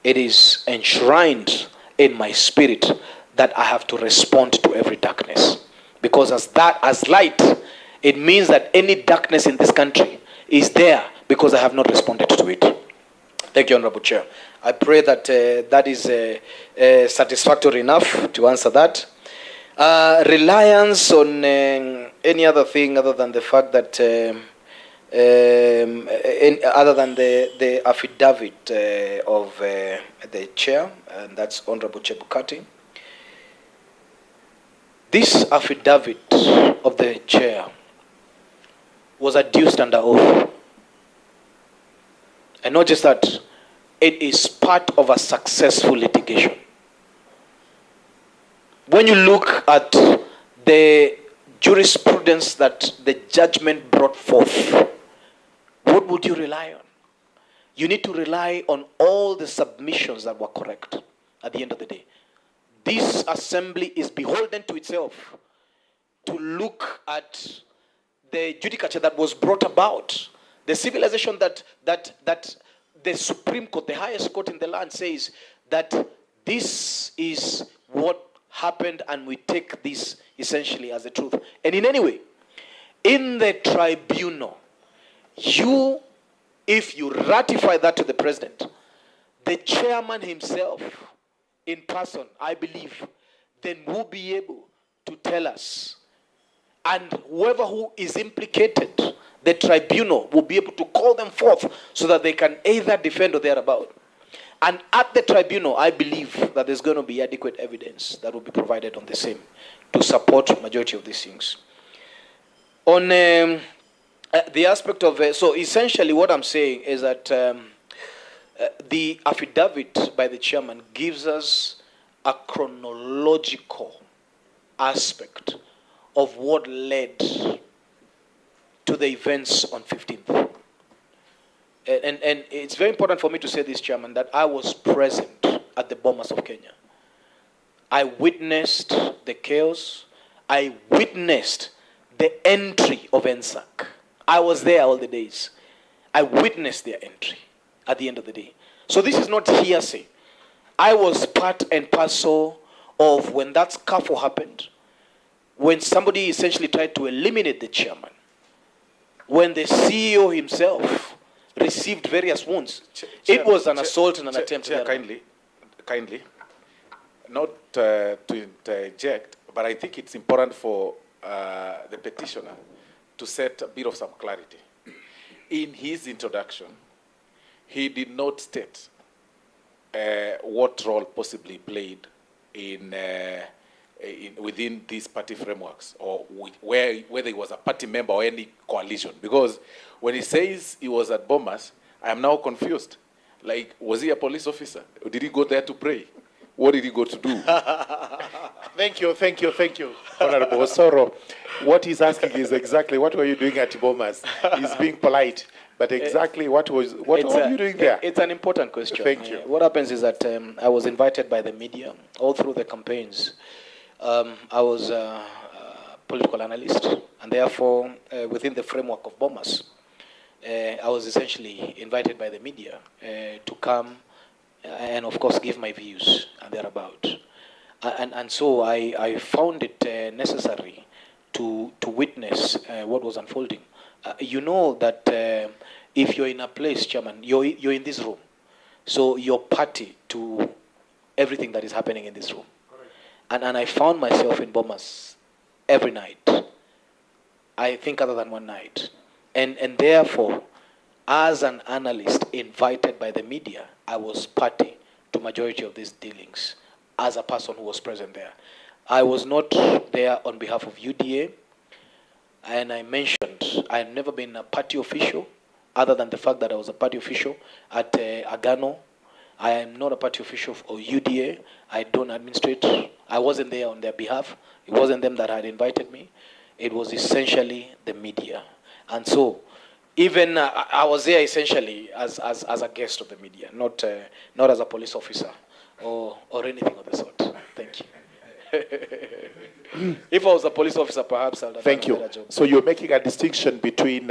it is enshrined in my spirit that I have to respond to every darkness. Because as light, it means that any darkness in this country is there because I have not responded to it. Thank you, Honorable Chair. I pray that that is satisfactory enough to answer that. Reliance on any other thing other than the fact that, other than the affidavit of the chair, and that's Honorable Chebukati. This affidavit of the chair was adduced under oath. And not just that, it is part of a successful litigation. When you look at the jurisprudence that the judgment brought forth, what would you rely on? You need to rely on all the submissions that were correct at the end of the day. This assembly is beholden to itself to look at the judicature that was brought about, the civilization that the Supreme Court, the highest court in the land, says that this is what happened and we take this essentially as the truth. And in any way, in the tribunal, if you ratify that to the president, the chairman himself in person, I believe, then will be able to tell us. And whoever who is implicated, the tribunal will be able to call them forth so that they can either defend or thereabout. And at the tribunal, I believe that there's going to be adequate evidence that will be provided on the same to support majority of these things. On the aspect of, so essentially what I'm saying is that the affidavit by the chairman gives us a chronological aspect of what led to the events on 15th. And it's very important for me to say this, Chairman, that I was present at the Bomas of Kenya. I witnessed the chaos. I witnessed the entry of NSAC. I was there all the days. I witnessed their entry at the end of the day. So this is not hearsay. I was part and parcel of when that scuffle happened, when somebody essentially tried to eliminate the chairman, when the CEO himself received various wounds. It was an assault and an attempt. Kindly, not to interject, but I think it's important for the petitioner to set a bit of some clarity. In his introduction, he did not state what role possibly played within these party frameworks, or whether he was a party member or any coalition. Because when he says he was at Bomas, I am now confused. Like, was he a police officer? Or did he go there to pray? What did he go to do? Thank you, Honorable Osoro. What he's asking is exactly what were you doing at Bomas? He's being polite, but exactly what were you doing there? It's an important question. Thank you. What happens is that I was invited by the media all through the campaigns. I was a political analyst, and therefore, within the framework of Bomas, I was essentially invited by the media to come and, of course, give my views and thereabout. And so I found it necessary to witness what was unfolding. You know that if you're in a place, Chairman, you're in this room, so you're party to everything that is happening in this room. And I found myself in Bomas every night. I think other than one night. And therefore, as an analyst invited by the media, I was party to majority of these dealings as a person who was present there. I was not there on behalf of UDA. And I mentioned I had never been a party official, other than the fact that I was a party official at Agano. I am not a party official or UDA. I don't administrate. I wasn't there on their behalf. It wasn't them that had invited me. It was essentially the media. And so, even I was there essentially as a guest of the media, not as a police officer or anything of the sort. Thank you. If I was a police officer, perhaps I'd have done a better job. So you're making a distinction between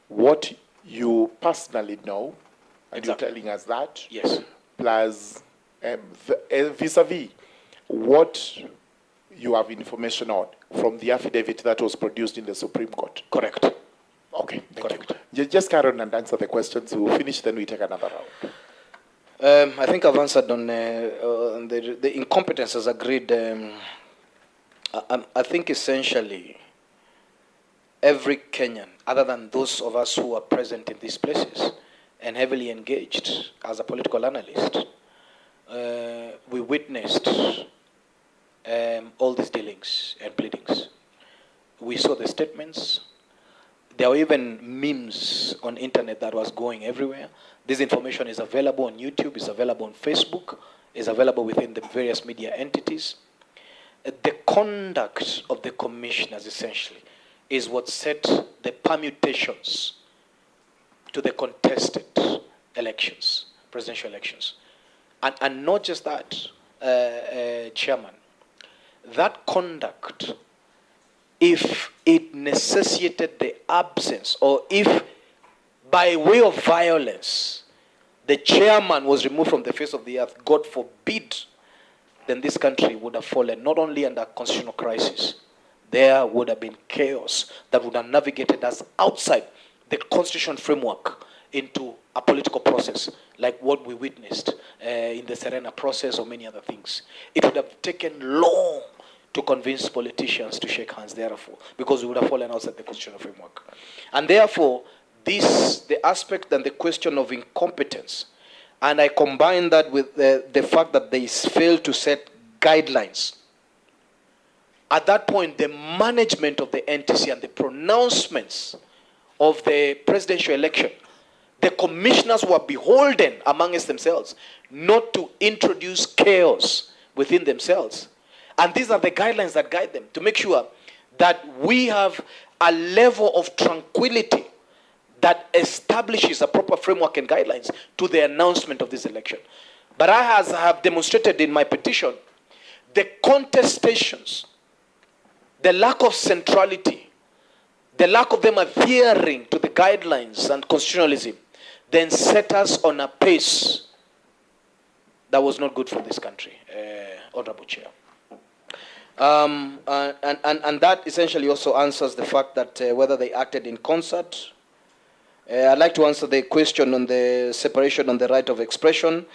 what you personally know, and Exactly. you're telling us that, Yes. plus vis-a-vis what you have information on from the affidavit that was produced in the Supreme Court. Correct. Okay, Correct. Just carry on and answer the questions. We'll finish, then we take another round. I think I've answered on the incompetence as agreed. I think essentially every Kenyan, other than those of us who are present in these places and heavily engaged as a political analyst, we witnessed all these dealings and pleadings. We saw the statements. There were even memes on internet that was going everywhere. This information is available on YouTube, is available on Facebook, is available within the various media entities. The conduct of the commissioners, essentially, is what set the permutations to the contested elections, presidential elections. And not just that, Chairman, that conduct, if it necessitated the absence, or if by way of violence, the chairman was removed from the face of the earth, God forbid, then this country would have fallen not only under constitutional crisis, there would have been chaos that would have navigated us outside the constitutional framework into a political process like what we witnessed in the Serena process or many other things. It would have taken long to convince politicians to shake hands, therefore, because we would have fallen outside the constitutional framework. And therefore, the aspect and the question of incompetence, and I combine that with the fact that they failed to set guidelines. At that point, the management of the NTC and the pronouncements of the presidential election, the commissioners were beholden amongst themselves not to introduce chaos within themselves. And these are the guidelines that guide them to make sure that we have a level of tranquility that establishes a proper framework and guidelines to the announcement of this election. But I have demonstrated in my petition the contestations, the lack of centrality, the lack of them adhering to the guidelines and constitutionalism, then set us on a pace that was not good for this country, Honorable Chair. And that essentially also answers the fact that whether they acted in concert. I'd like to answer the question on the separation on the right of expression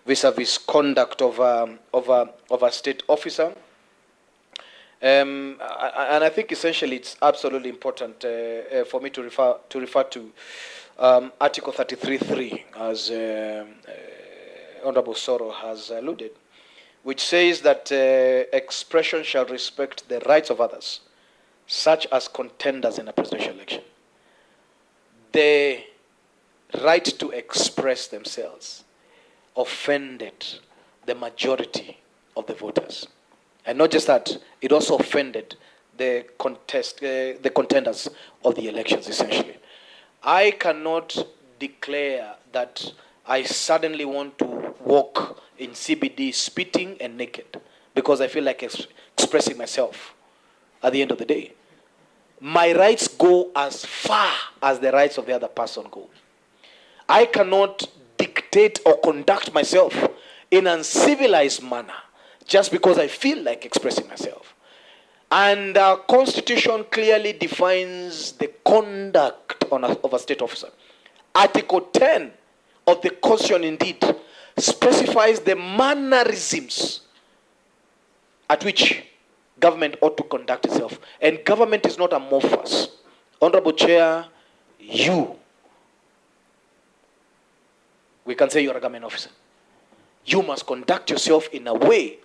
vis-a-vis conduct of a state officer. And I think essentially it's absolutely important for me to refer to Article 33.3, as Honorable Soro has alluded, which says that expression shall respect the rights of others, such as contenders in a presidential election. The right to express themselves offended the majority of the voters. And not just that, it also offended the contenders of the elections, essentially. I cannot declare that I suddenly want to walk in CBD spitting and naked because I feel like expressing myself at the end of the day. My rights go as far as the rights of the other person go. I cannot dictate or conduct myself in an uncivilized manner just because I feel like expressing myself. And our Constitution clearly defines the conduct of a state officer. Article 10 of the Constitution indeed specifies the mannerisms at which government ought to conduct itself. And government is not amorphous. Honorable Chair, we can say you're a government officer. You must conduct yourself in a way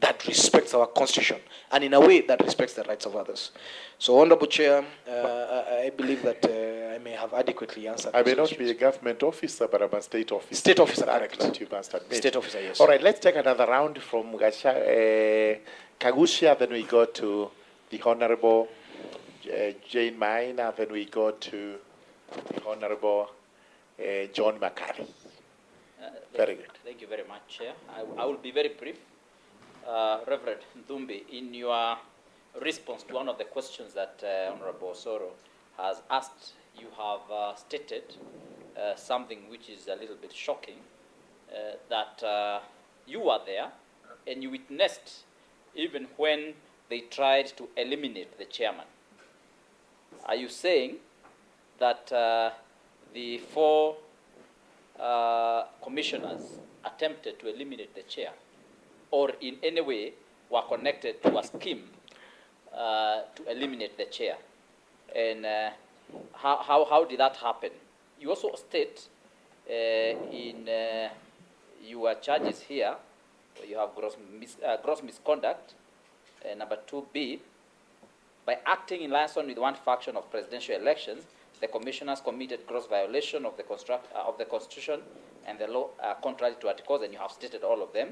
that respects our constitution and in a way that respects the rights of others. So, Honorable Chair, I believe that I may have adequately answered. I may not be a government officer, but I'm a state officer. State officer, That correct. you must admit. State officer, yes. All right, let's take another round from Kagusha, then we go to the Honorable Jane Maina, then we go to the Honorable John Makari. Very good. Thank you very much, Chair. I will be very brief. Reverend Ndumbi, in your response to one of the questions that Honorable Osoro has asked, you have stated something which is a little bit shocking, that you were there and you witnessed even when they tried to eliminate the chairman. Are you saying that the 4 commissioners attempted to eliminate the chair, or in any way were connected to a scheme to eliminate the chair? And how did that happen? You also state in your charges here, where you have gross misconduct, number 2B, by acting in liaison with one faction of presidential elections, the commissioners committed gross violation of the Constitution and the law contrary to articles, and you have stated all of them.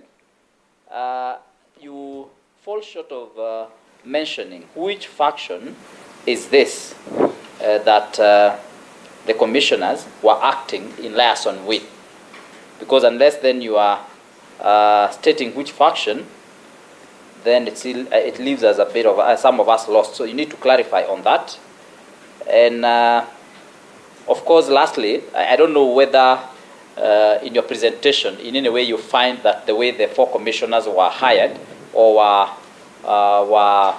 You fall short of mentioning which faction is this that the commissioners were acting in liaison with, because unless then you are stating which faction, then it leaves us a bit of some of us lost. So you need to clarify on that. And of course, lastly, I don't know whether in your presentation, in any way you find that the way the 4 commissioners were hired or were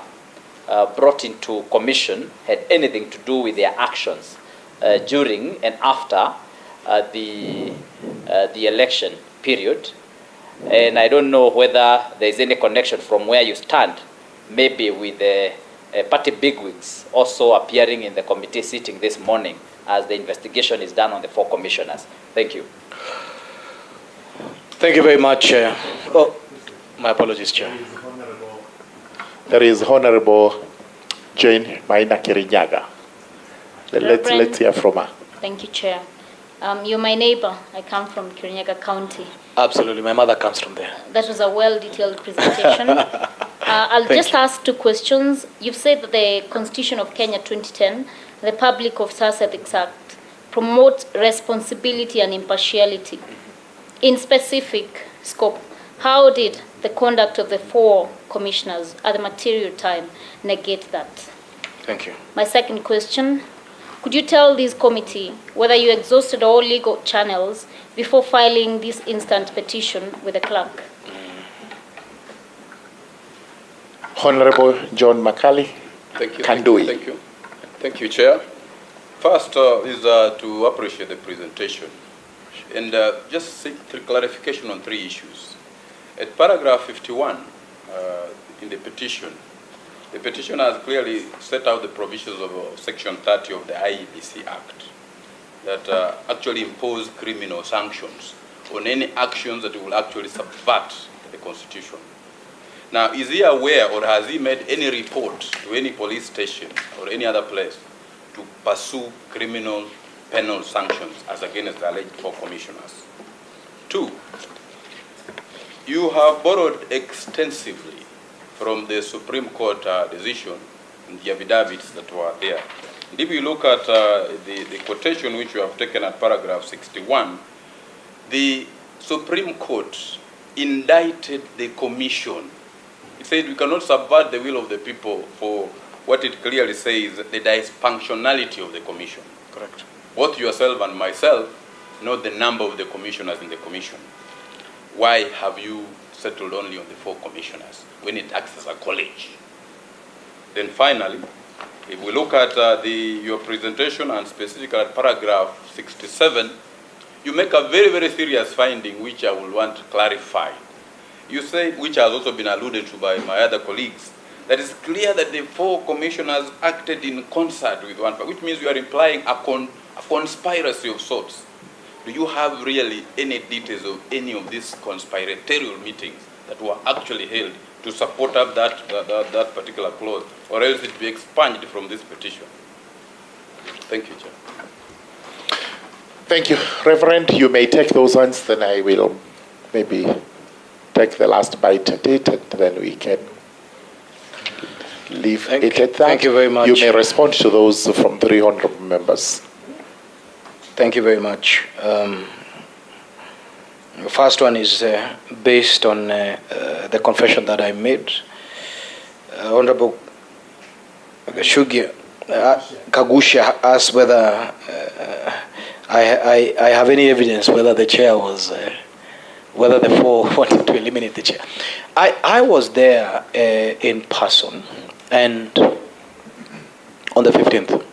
brought into commission had anything to do with their actions during and after the election period. And I don't know whether there is any connection from where you stand, maybe with the party bigwigs also appearing in the committee sitting this morning as the investigation is done on the 4 commissioners. Thank you. Thank you very much, Chair. Oh, my apologies, Chair. There is Honorable Jane Maina Kirinyaga. Let's hear from her. Thank you, Chair. You're my neighbor. I come from Kirinyaga County. Absolutely. My mother comes from there. That was a well-detailed presentation. I'll just ask 2 questions. You've said that the Constitution of Kenya 2010, the Public Officers Ethics Act, promotes responsibility and impartiality. In specific scope, how did the conduct of the 4 commissioners at the material time negate that? Thank you. My second question, could you tell this committee whether you exhausted all legal channels before filing this instant petition with the clerk? Honorable John Makali. Thank you. Kandui. Thank you. Thank you, Chair. First is to appreciate the presentation and just seek clarification on 3 issues. At paragraph 51 in the petition has clearly set out the provisions of Section 30 of the IEBC Act that actually impose criminal sanctions on any actions that will actually subvert the Constitution. Now, is he aware or has he made any report to any police station or any other place to pursue criminal penal sanctions as against the alleged 4 commissioners? 2, you have borrowed extensively from the Supreme Court decision and the affidavits that were there. And if you look at the quotation which you have taken at paragraph 61, the Supreme Court indicted the commission. It said we cannot subvert the will of the people for what it clearly says, the dysfunctionality of the commission. Correct. Both yourself and myself know the number of the commissioners in the commission. Why have you settled only on the 4 commissioners when it acts as a college? Then finally, if we look at your presentation and specifically at paragraph 67, you make a very, very serious finding which I will want to clarify. You say, which has also been alluded to by my other colleagues, that it's clear that the 4 commissioners acted in concert with one, which means you are implying a conspiracy of sorts. Do you have really any details of any of these conspiratorial meetings that were actually held to support up that particular clause, or else it be expunged from this petition. Thank you, Chair. Thank you. Reverend, you may take those ones, then I will maybe take the last bite at it, and then we can leave it at that. Thank you very much. You may respond to those from the honorable members. Thank you very much. The first one is based on the confession that I made. Honorable Kagusha asked whether I have any evidence whether the chair was, whether the four wanted to eliminate the chair. I was there in person and on the 15th.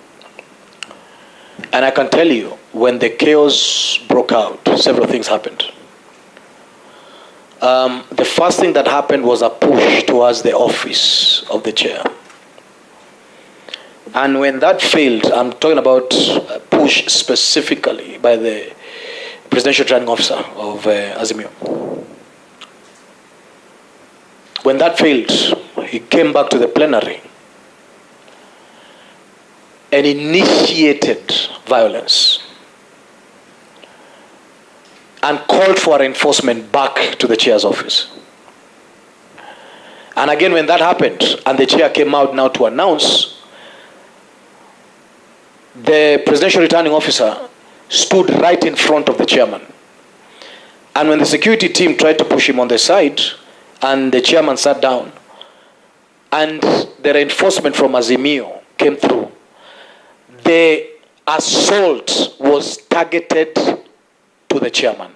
And I can tell you, when the chaos broke out, several things happened. The first thing that happened was a push towards the office of the chair. And when that failed, I'm talking about a push specifically by the presidential returning officer of Azimio. When that failed, he came back to the plenary and initiated violence and called for enforcement back to the chair's office. And again, when that happened, and the chair came out now to announce, the presidential returning officer stood right in front of the chairman. And when the security team tried to push him on the side, and the chairman sat down, and the reinforcement from Azimio came through, the assault was targeted to the chairman.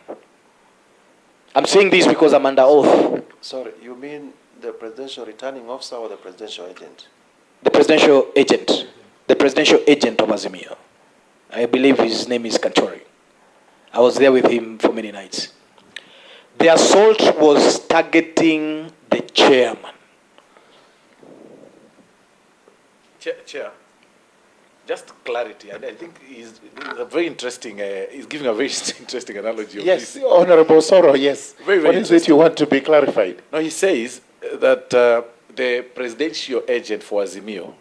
I'm saying this because I'm under oath. Sorry, you mean the presidential returning officer or the presidential agent? The presidential agent. The presidential agent of Azimio. I believe his name is Kanchori. I was there with him for many nights. The assault was targeting the chairman. Chair, just clarity, and I think he's a very interesting. He's giving a very interesting analogy. Of Yes, this. Honorable Soro, yes. Very, very what is it you want to be clarified? No, he says that the presidential agent for Azimio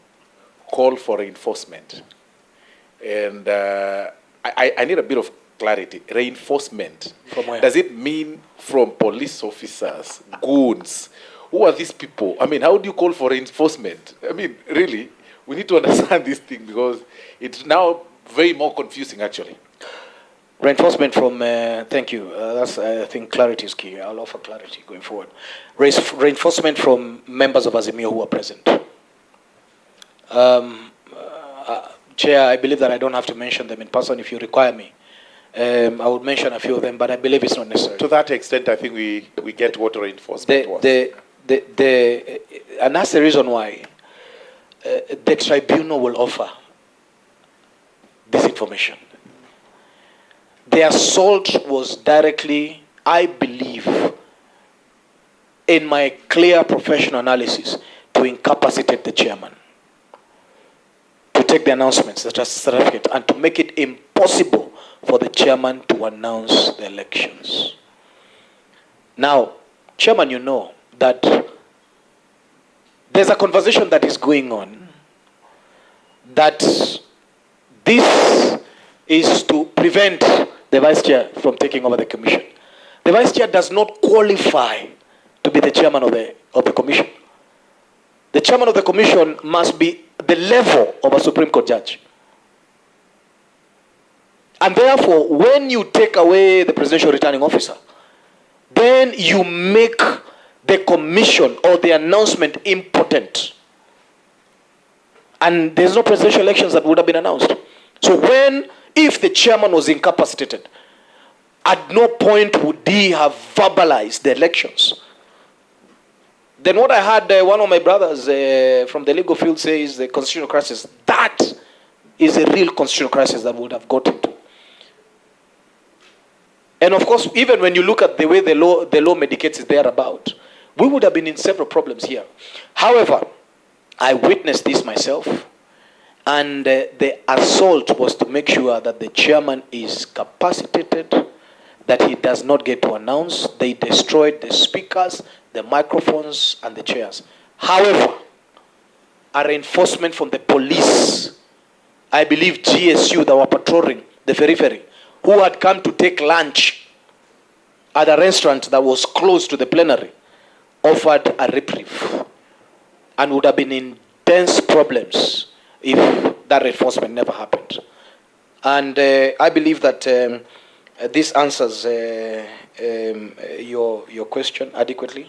called for reinforcement. And I need a bit of clarity. Reinforcement. From where? Does it mean from police officers, goons? Who are these people? I mean, how do you call for reinforcement? I mean, really, we need to understand this thing because it's now very more confusing, actually. Reinforcement from, thank you. That's, I think clarity is key. I'll offer clarity going forward. Reinforcement from members of Azimio who are present. Chair, I believe that I don't have to mention them in person if you require me. I would mention a few of them, but I believe it's not necessary. To that extent, I think we get what reinforcement was. And that's the reason why the tribunal will offer this information. The assault was directly, I believe, in my clear professional analysis, to incapacitate the chairman, to take the announcements, the certificate, and to make it impossible for the chairman to announce the elections. Now, Chairman, you know that there's a conversation that is going on that this is to prevent the vice chair from taking over the commission. The vice chair does not qualify to be the chairman of the commission. The chairman of the commission must be the level of a Supreme Court judge. And therefore, when you take away the presidential returning officer, then you make the commission or the announcement impotent. And there's no presidential elections that would have been announced. So if the chairman was incapacitated, at no point would he have verbalized the elections. Then what I had one of my brothers from the legal field say is the constitutional crisis. That is a real constitutional crisis that would have got into. And of course, even when you look at the way the law medicates it thereabout, we would have been in several problems here. However, I witnessed this myself, and the assault was to make sure that the chairman is capacitated, that he does not get to announce. They destroyed the speakers, the microphones, and the chairs. However, a reinforcement from the police, I believe GSU that were patrolling the periphery, who had come to take lunch at a restaurant that was close to the plenary, offered a reprieve and would have been in dense problems if that reinforcement never happened. And I believe that this answers your question adequately.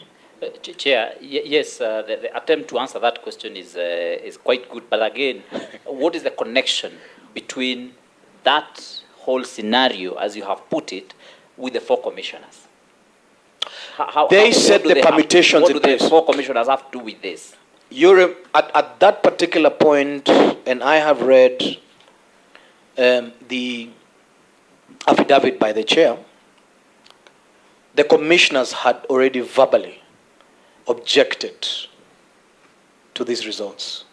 Chair, yes, the attempt to answer that question is quite good. But again, what is the connection between that whole scenario, as you have put it, with the 4 commissioners? They set the permutations what in do the place. 4 commissioners have to do with this? At that particular point, and I have read the affidavit by the chair, the commissioners had already verbally objected to these results.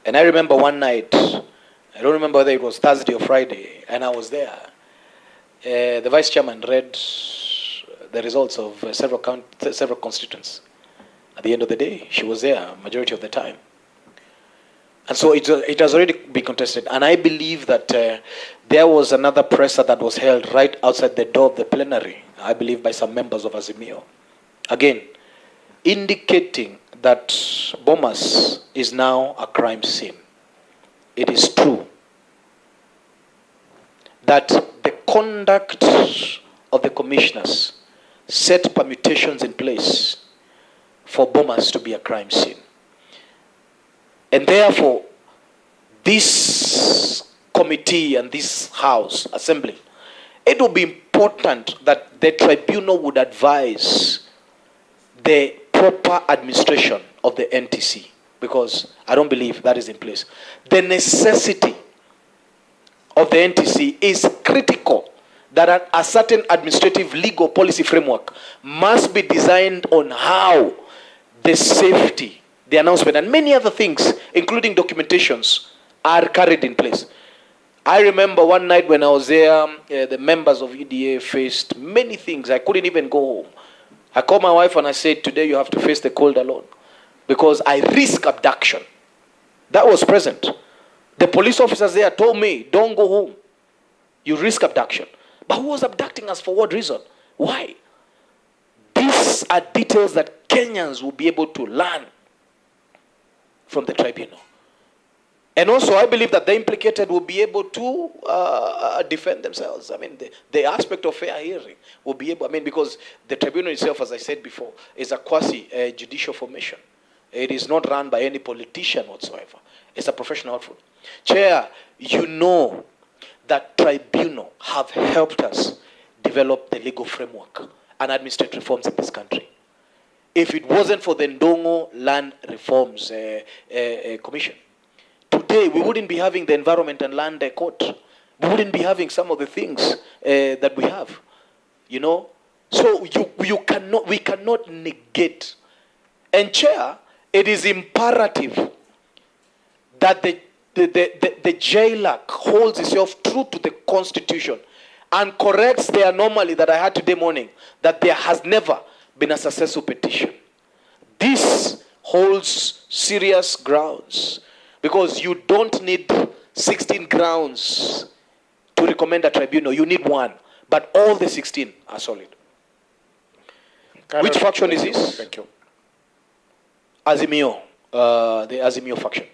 And I remember one night, I don't remember whether it was Thursday or Friday, and I was there. The vice chairman read the results of several constituents. At the end of the day, she was there majority of the time. And so it has already been contested. And I believe that there was another presser that was held right outside the door of the plenary, I believe by some members of Azimio. Again, indicating that Bomas is now a crime scene. It is true that the conduct of the commissioners set permutations in place for Bomas to be a crime scene. And therefore, this committee and this House Assembly, it will be important that the tribunal would advise the proper administration of the NTC, because I don't believe that is in place. The necessity of the NTC is critical, that a certain administrative legal policy framework must be designed on how the safety, the announcement, and many other things, including documentations, are carried in place. I remember one night when I was there, the members of UDA faced many things. I couldn't even go home. I called my wife and I said, today you have to face the cold alone, because I risk abduction. That was present. The police officers there told me, don't go home. You risk abduction. But who was abducting us for what reason? Why? These are details that Kenyans will be able to learn from the tribunal. And also, I believe that the implicated will be able to defend themselves. I mean, the aspect of fair hearing will be able, because the tribunal itself, as I said before, is a quasi-judicial formation. It is not run by any politician whatsoever. It's a professional outfit. Chair, you know that tribunal have helped us develop the legal framework and administrative reforms in this country. If it wasn't for the Ndongo Land Reforms Commission, today we wouldn't be having the Environment and Land Court. We wouldn't be having some of the things that we have. You know? So we cannot negate. And Chair, it is imperative that the JLAC holds itself true to the Constitution and corrects the anomaly that I had today morning, that there has never been a successful petition. This holds serious grounds, because you don't need 16 grounds to recommend a tribunal. You need one, but all the 16 are solid. Which faction is this? Thank you. Azimio, the Azimio faction.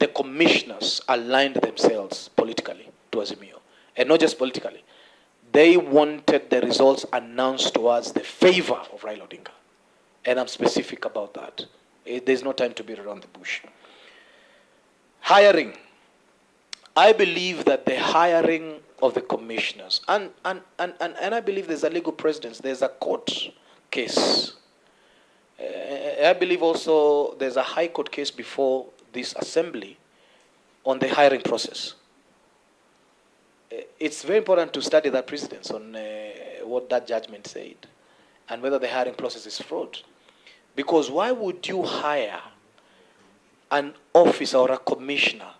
The commissioners aligned themselves politically to Azimio. And not just politically. They wanted the results announced towards the favor of Raila Odinga. And I'm specific about that. There's no time to beat around the bush. Hiring. I believe that the hiring of the commissioners, and I believe there's a legal precedence, there's a court case. I believe also there's a high court case before this assembly on the hiring process. It's very important to study that precedence on what that judgment said and whether the hiring process is fraud. Because why would you hire an officer or a commissioner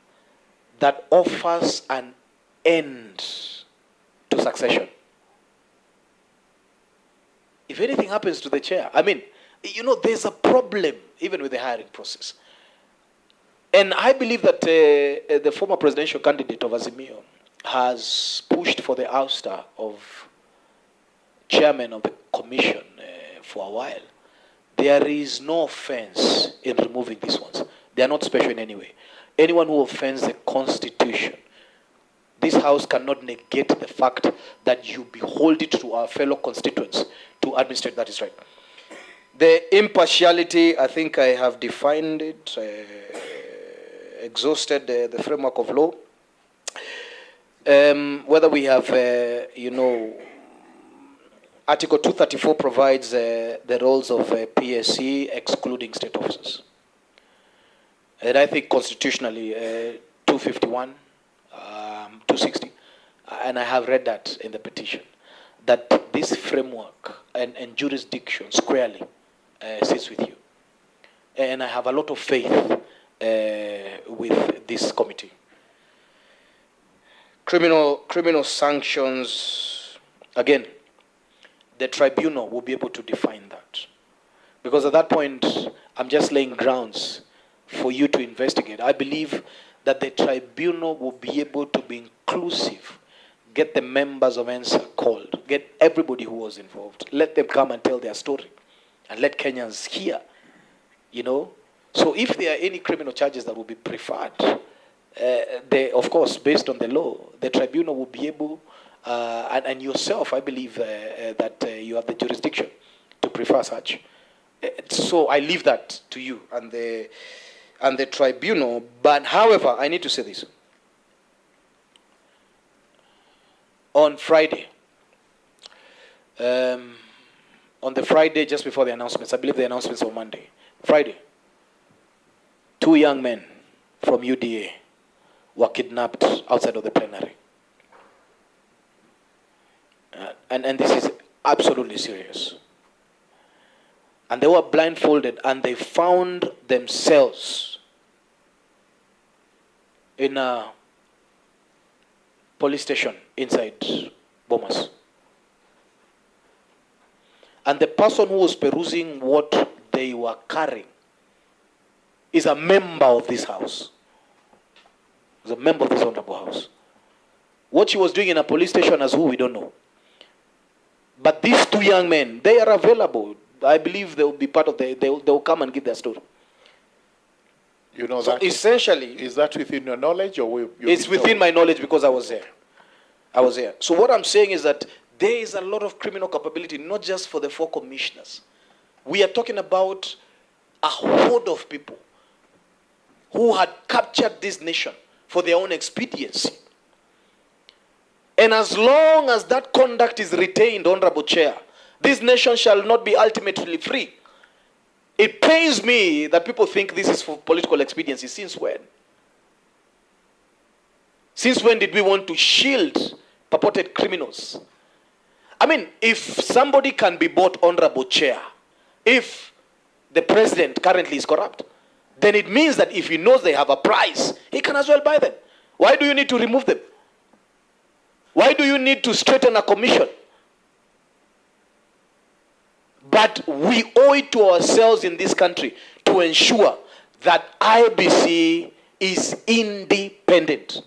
that offers an end to succession? if anything happens to the chair, I mean, there's a problem even with the hiring process. And I believe that the former presidential candidate of Azimio has pushed for the ouster of chairman of the commission for a while. There is no offense in removing these ones. They are not special in any way. Anyone who offends the Constitution, this House cannot negate the fact that you behold it to our fellow constituents to administrate. That is right. The impartiality, I think I have defined it, exhausted the framework of law. Whether we have, Article 234 provides the roles of PSC excluding state officers. And I think constitutionally, 251, 260, and I have read that in the petition, that this framework and jurisdiction squarely sits with you. And I have a lot of faith with this committee. Criminal sanctions, again, the tribunal will be able to define that. Because at that point, I'm just laying grounds for you to investigate. I believe that the tribunal will be able to be inclusive, get the members of ENSA called, get everybody who was involved, let them come and tell their story, and let Kenyans hear, So if there are any criminal charges that will be preferred, of course, based on the law, the tribunal will be able, and yourself, I believe that you have the jurisdiction to prefer such. So I leave that to you and the tribunal. But however, I need to say this. On Friday, on the Friday just before the announcements, I believe the announcements were Monday. Friday, 2 young men from UDA were kidnapped outside of the plenary. And this is absolutely serious. And they were blindfolded and they found themselves in a police station inside Bomas. And the person who was perusing what they were carrying is a member of this house. Is a member of this honorable house. What she was doing in a police station as who, we don't know. But these 2 young men, they are available. I believe they will be part of they will come and give their story. You know So that essentially, is that within your knowledge, or it's within my knowledge because I was there. I was there. So what I'm saying is that there is a lot of criminal capability, not just for the 4 commissioners. We are talking about a horde of people who had captured this nation for their own expediency. And as long as that conduct is retained, Honorable Chair, this nation shall not be ultimately free. It pains me that people think this is for political expediency. Since when? Since when did we want to shield purported criminals? I mean, if somebody can be bought, Honorable Chair, if the president currently is corrupt, then it means that if he knows they have a price, he can as well buy them. Why do you need to remove them? Why do you need to straighten a commission? But we owe it to ourselves in this country to ensure that IEBC is independent.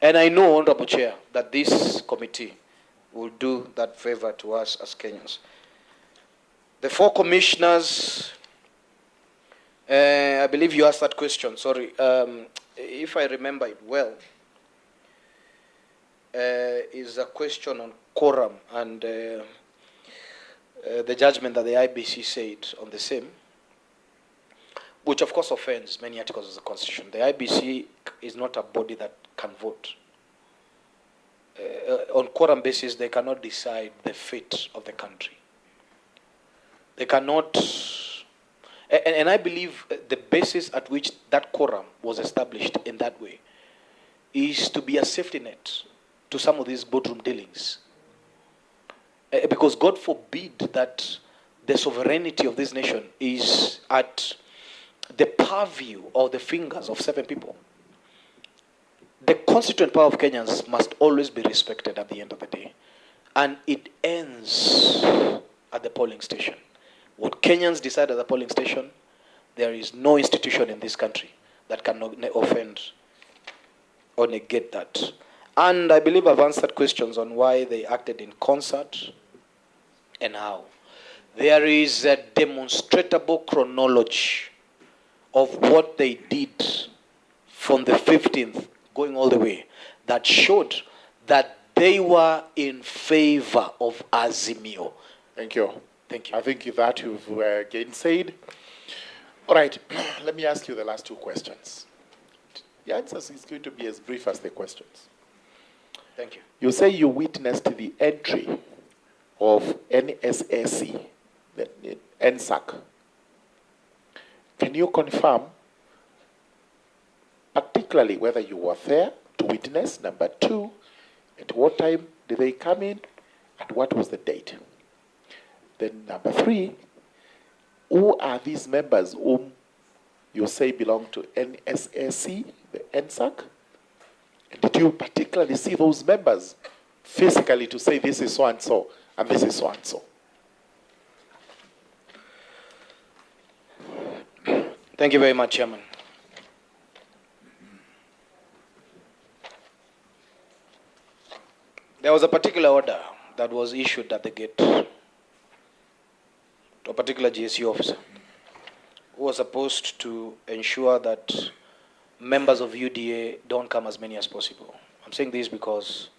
And I know, Honorable Chair, that this committee will do that favor to us as Kenyans. The 4 commissioners, I believe you asked that question, sorry. If I remember it well, is a question on quorum and the judgment that the IEBC said on the same, which of course offends many articles of the Constitution. The IEBC is not a body that can vote. On quorum basis, they cannot decide the fate of the country. They cannot, and I believe the basis at which that quorum was established in that way is to be a safety net to some of these boardroom dealings. Because God forbid that the sovereignty of this nation is at the purview or the fingers of 7 people. The constituent power of Kenyans must always be respected at the end of the day. and it ends at the polling station. What Kenyans decide at the polling station, there is no institution in this country that can offend or negate that. And I believe I've answered questions on why they acted in concert and how. There is a demonstrable chronology of what they did from the 15th going all the way that showed that they were in favor of Azimio. Thank you. Thank you. I think that you've gainsaid. All right, let me ask you the last two questions. The answers is going to be as brief as the questions. Thank you. You say you witnessed the entry of NSSC, the NSAC. Can you confirm, particularly whether you were there to witness? Number two, at what time did they come in, and what was the date? Then number three, who are these members whom you say belong to NSSC, the NSAC? And did you particularly see those members physically to say this is so-and-so and this is so-and-so? Thank you very much, Chairman. There was a particular order that was issued at the gate to a particular GSU officer who was supposed to ensure that members of UDA don't come as many as possible. I'm saying this because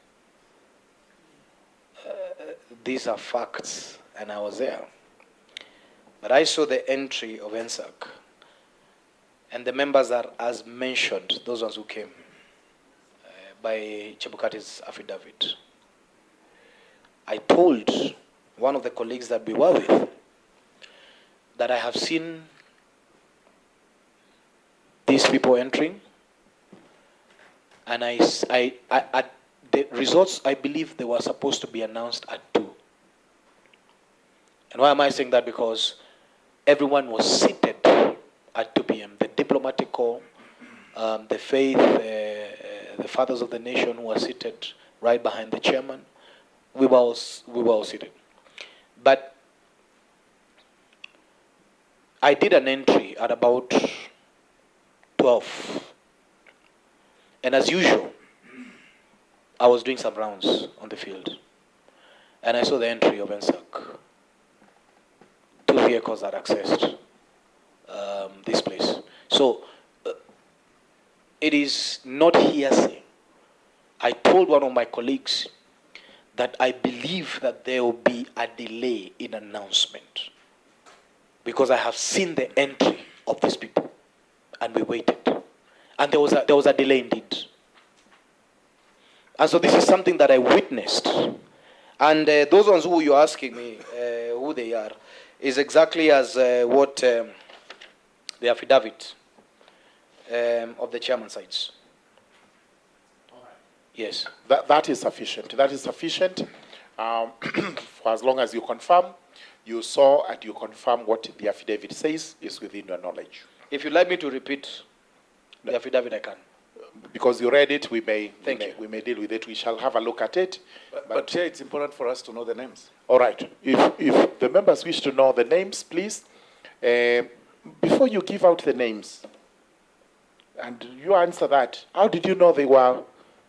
these are facts, and I was there. But I saw the entry of NSAC, and the members are as mentioned, those ones who came by Chebukati's affidavit. I told one of the colleagues that we were with that I have seen these people entering, and the results, I believe they were supposed to be announced at 2. And why am I saying that? Because everyone was seated at 2 p.m. The diplomatic corps, the faith, the fathers of the nation who were seated right behind the chairman. We were all seated. But I did an entry at about 12. And as usual, I was doing some rounds on the field. And I saw the entry of NSAC. 2 vehicles that accessed this place. So it is not hearsay. I told one of my colleagues that I believe that there will be a delay in announcement because I have seen the entry of these people, and we waited, and there was a delay indeed. And so this is something that I witnessed, and those ones who you're asking me who they are is exactly as what the affidavit of the chairman cites. Yes. That is sufficient. That is sufficient for as long as you confirm, you saw and you confirm what the affidavit says is within your knowledge. If you'd like me to repeat the affidavit, I can. Because you read it, we may deal with it. We shall have a look at it. But here it's important for us to know the names. All right. If the members wish to know the names, please, before you give out the names, and you answer that, how did you know they were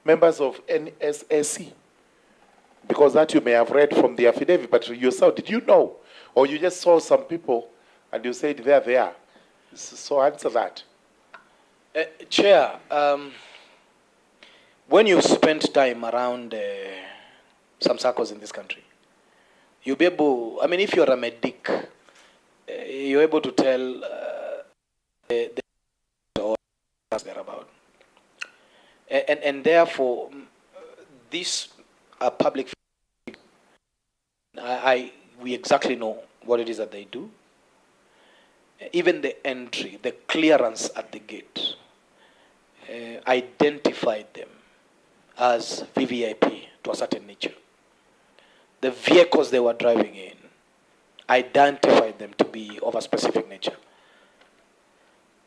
members of NSSC? Because that you may have read from the affidavit, but yourself, did you know? Or you just saw some people and you said they're there? So answer that. Chair, when you spend time around some circles in this country, you'll be able, I mean, if you're a medic, you're able to tell the or they're about. And therefore, these are public. We exactly know what it is that they do. Even the entry, the clearance at the gate, identified them as VVIP to a certain nature. The vehicles they were driving in identified them to be of a specific nature.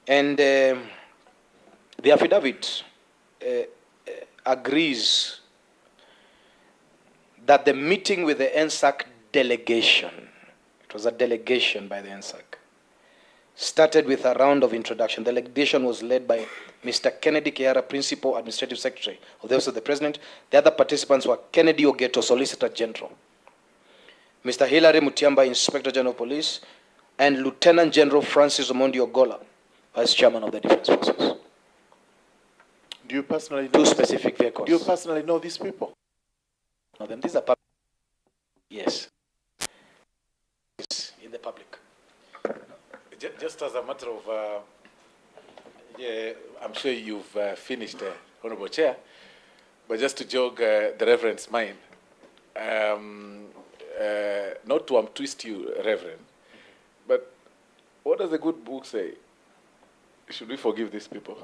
And the affidavit agrees that the meeting with the NSAC delegation, it was a delegation by the NSAC, started with a round of introduction. The delegation was led by Mr. Kennedy Kiara, Principal Administrative Secretary of the Office of the President. The other participants were Kennedy Ogeto, Solicitor General, Mr. Hilary Mutiamba, Inspector General of Police, and Lieutenant General Francis Omondi Ogola, Vice Chairman of the Defense Forces. Do you personally know Two specific vehicles. Do you personally know these people? No, them. These are public. Yes. It's in the public. Just as a matter of, yeah, I'm sure you've finished, Honorable Chair, but just to jog the Reverend's mind, not to twist you, Reverend, but what does the good book say? Should we forgive these people?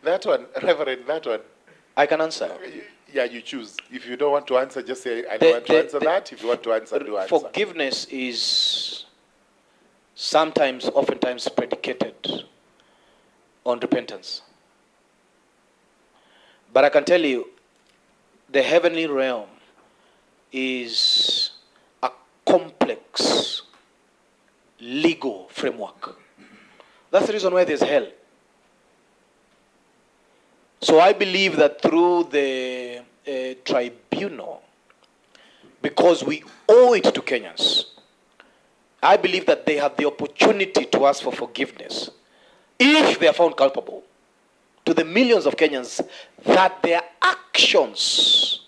That one, Reverend, that one. I can answer. Yeah, you choose. If you don't want to answer, just say, I don't want to answer that. If you want to answer, do answer. Forgiveness is sometimes, oftentimes predicated on repentance. But I can tell you, the heavenly realm is a complex legal framework. That's the reason why there's hell. So I believe that through the tribunal, because we owe it to Kenyans, I believe that they have the opportunity to ask for forgiveness if they are found culpable to the millions of Kenyans that their actions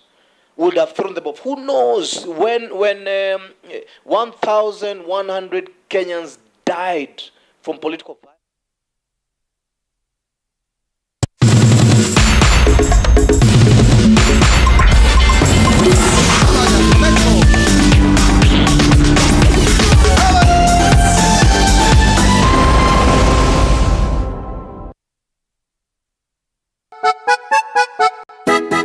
would have thrown them off. Who knows when 1,100 Kenyans died from political violence?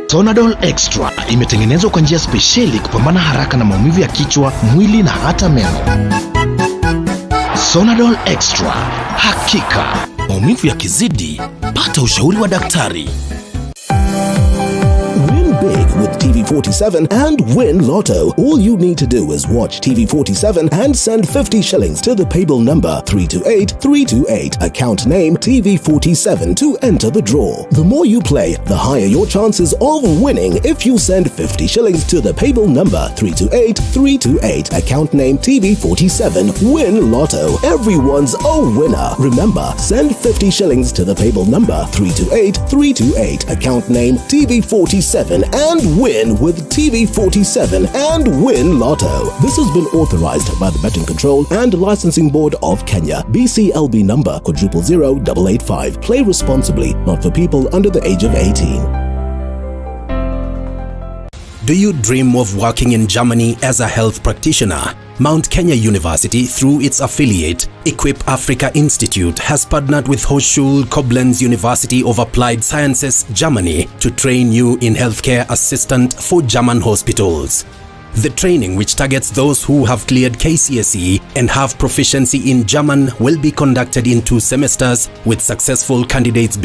Sonadol Extra imetengenezwa kwa njia spesheli kupambana haraka na maumivu ya kichwa, mwili na hata meno. Sonadol Extra, hakika maumivu yakizidi, pata ushauri wa daktari. Win big with TV47 and win Lotto. All you need to do is watch TV47 and send 50 shillings to the paybill number 328328. Account name TV47 to enter the draw. The more you play, the higher your chances of winning if you send 50 shillings to the paybill number 328328. Account name TV47. Win Lotto. Everyone's a winner. Remember, send 50 shillings to the paybill number 328328. Account name TV47 and win with TV47 and win Lotto. This has been authorized by the Betting Control and Licensing Board of Kenya. BCLB number *00885. Play responsibly, not for people under the age of 18. Do you dream of working in Germany as a health practitioner? Mount Kenya University, through its affiliate, Equip Africa Institute, has partnered with Hochschule Koblenz University of Applied Sciences, Germany, to train you in healthcare assistant for German hospitals. The training, which targets those who have cleared KCSE and have proficiency in German, will be conducted in 2 semesters, with successful candidates being